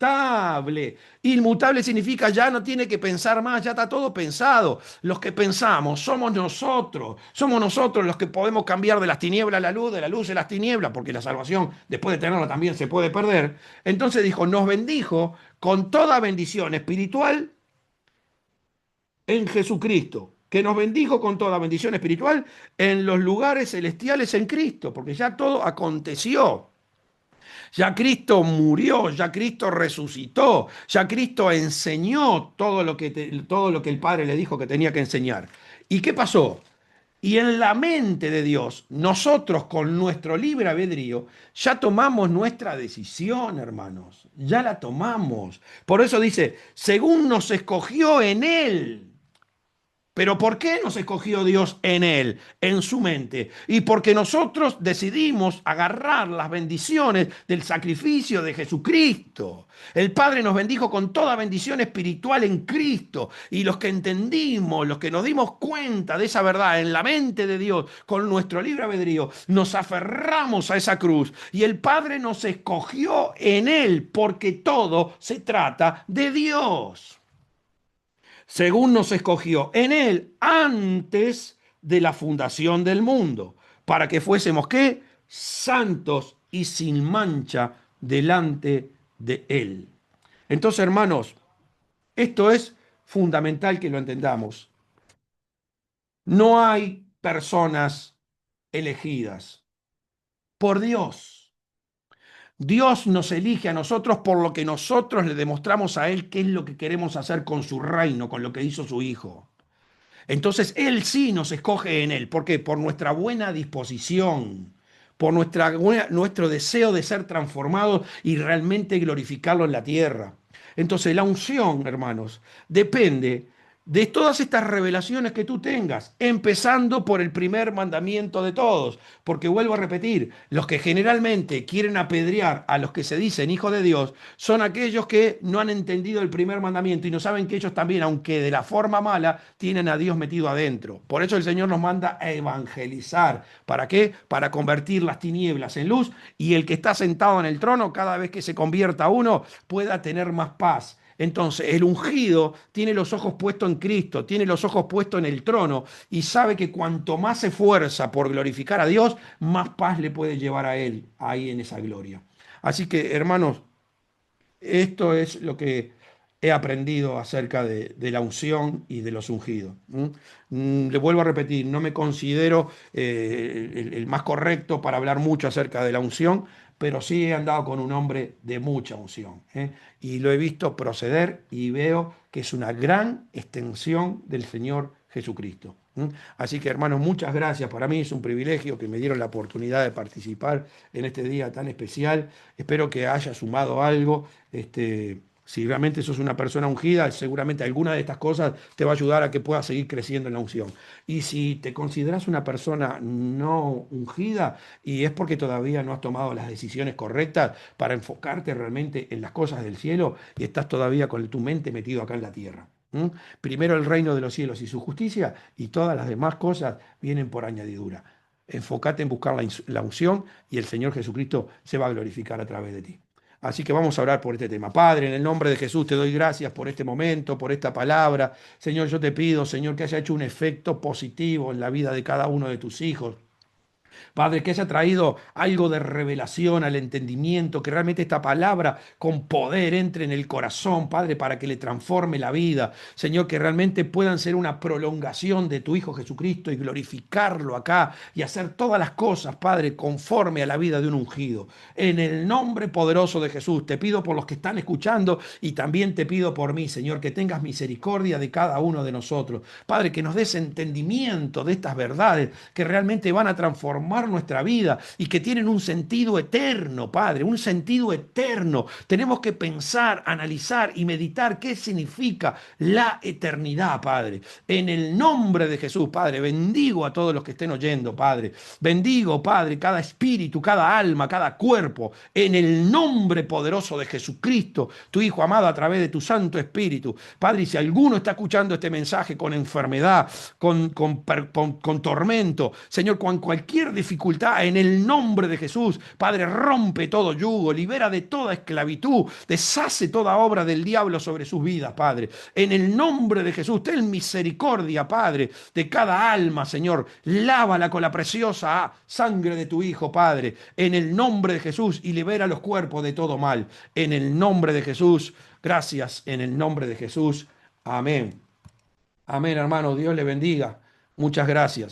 Inmutable significa ya no tiene que pensar más, ya está todo pensado. Los que pensamos somos nosotros. Somos nosotros los que podemos cambiar de las tinieblas a la luz, de la luz a las tinieblas, porque la salvación, después de tenerla, también se puede perder. Entonces dijo, nos bendijo con toda bendición espiritual en Jesucristo, que nos bendijo con toda bendición espiritual en los lugares celestiales en Cristo, porque ya todo aconteció. Ya Cristo murió, ya Cristo resucitó, ya Cristo enseñó todo lo que el Padre le dijo que tenía que enseñar. ¿Y qué pasó? Y en la mente de Dios, nosotros con nuestro libre albedrío, ya tomamos nuestra decisión, hermanos. Ya la tomamos. Por eso dice, según nos escogió en Él. Pero ¿por qué nos escogió Dios en Él, en su mente? Y porque nosotros decidimos agarrar las bendiciones del sacrificio de Jesucristo. El Padre nos bendijo con toda bendición espiritual en Cristo. Y los que entendimos, los que nos dimos cuenta de esa verdad en la mente de Dios, con nuestro libre albedrío, nos aferramos a esa cruz. Y el Padre nos escogió en Él, porque todo se trata de Dios según nos escogió en Él antes de la fundación del mundo, para que fuésemos ¿qué? Santos y sin mancha delante de Él. Entonces, hermanos, esto es fundamental que lo entendamos. No hay personas elegidas por Dios. Dios nos elige a nosotros por lo que nosotros le demostramos a Él qué es lo que queremos hacer con su reino, con lo que hizo su Hijo. Entonces Él sí nos escoge en Él. ¿Por qué? Por nuestra buena disposición, por nuestro deseo de ser transformados y realmente glorificarlo en la tierra. Entonces la unción, hermanos, depende de todas estas revelaciones que tú tengas, empezando por el primer mandamiento de todos, porque vuelvo a repetir, los que generalmente quieren apedrear a los que se dicen hijos de Dios son aquellos que no han entendido el primer mandamiento y no saben que ellos también, aunque de la forma mala, tienen a Dios metido adentro. Por eso el Señor nos manda a evangelizar. ¿Para qué? Para convertir las tinieblas en luz y el que está sentado en el trono, cada vez que se convierta uno, pueda tener más paz. Entonces, el ungido tiene los ojos puestos en Cristo, tiene los ojos puestos en el trono y sabe que cuanto más se esfuerza por glorificar a Dios, más paz le puede llevar a Él ahí en esa gloria. Así que, hermanos, esto es lo que he aprendido acerca de la unción y de los ungidos. Le vuelvo a repetir, no me considero el más correcto para hablar mucho acerca de la unción, pero sí he andado con un hombre de mucha unción. Y lo he visto proceder y veo que es una gran extensión del Señor Jesucristo. Así que hermanos, muchas gracias. Para mí es un privilegio que me dieron la oportunidad de participar en este día tan especial. Espero que haya sumado algo. Si realmente sos una persona ungida, seguramente alguna de estas cosas te va a ayudar a que puedas seguir creciendo en la unción. Y si te consideras una persona no ungida, y es porque todavía no has tomado las decisiones correctas para enfocarte realmente en las cosas del cielo y estás todavía con tu mente metido acá en la tierra. Primero el reino de los cielos y su justicia, y todas las demás cosas vienen por añadidura. Enfócate en buscar la unción y el Señor Jesucristo se va a glorificar a través de ti. Así que vamos a orar por este tema. Padre, en el nombre de Jesús te doy gracias por este momento, por esta palabra. Señor, yo te pido, Señor, que haya hecho un efecto positivo en la vida de cada uno de tus hijos. Padre, que haya traído algo de revelación al entendimiento, que realmente esta palabra con poder entre en el corazón, Padre, para que le transforme la vida. Señor, que realmente puedan ser una prolongación de tu Hijo Jesucristo y glorificarlo acá y hacer todas las cosas, Padre, conforme a la vida de un ungido. En el nombre poderoso de Jesús, te pido por los que están escuchando y también te pido por mí, Señor, que tengas misericordia de cada uno de nosotros. Padre, que nos des entendimiento de estas verdades que realmente van a transformar nuestra vida y que tienen un sentido eterno, Padre, un sentido eterno. Tenemos que pensar, analizar y meditar qué significa la eternidad, Padre. En el nombre de Jesús, Padre, bendigo a todos los que estén oyendo, Padre. Bendigo, Padre, cada espíritu, cada alma, cada cuerpo, en el nombre poderoso de Jesucristo, tu Hijo amado, a través de tu Santo Espíritu. Padre, y si alguno está escuchando este mensaje con enfermedad, con tormento, Señor, con cualquier dificultad, en el nombre de Jesús, Padre, rompe todo yugo, libera de toda esclavitud, deshace toda obra del diablo sobre sus vidas, Padre. En el nombre de Jesús, ten misericordia, Padre, de cada alma, Señor. Lávala con la preciosa sangre de tu Hijo, Padre, en el nombre de Jesús, y libera los cuerpos de todo mal. En el nombre de Jesús, gracias, en el nombre de Jesús. Amén. Amén, hermano. Dios le bendiga. Muchas gracias.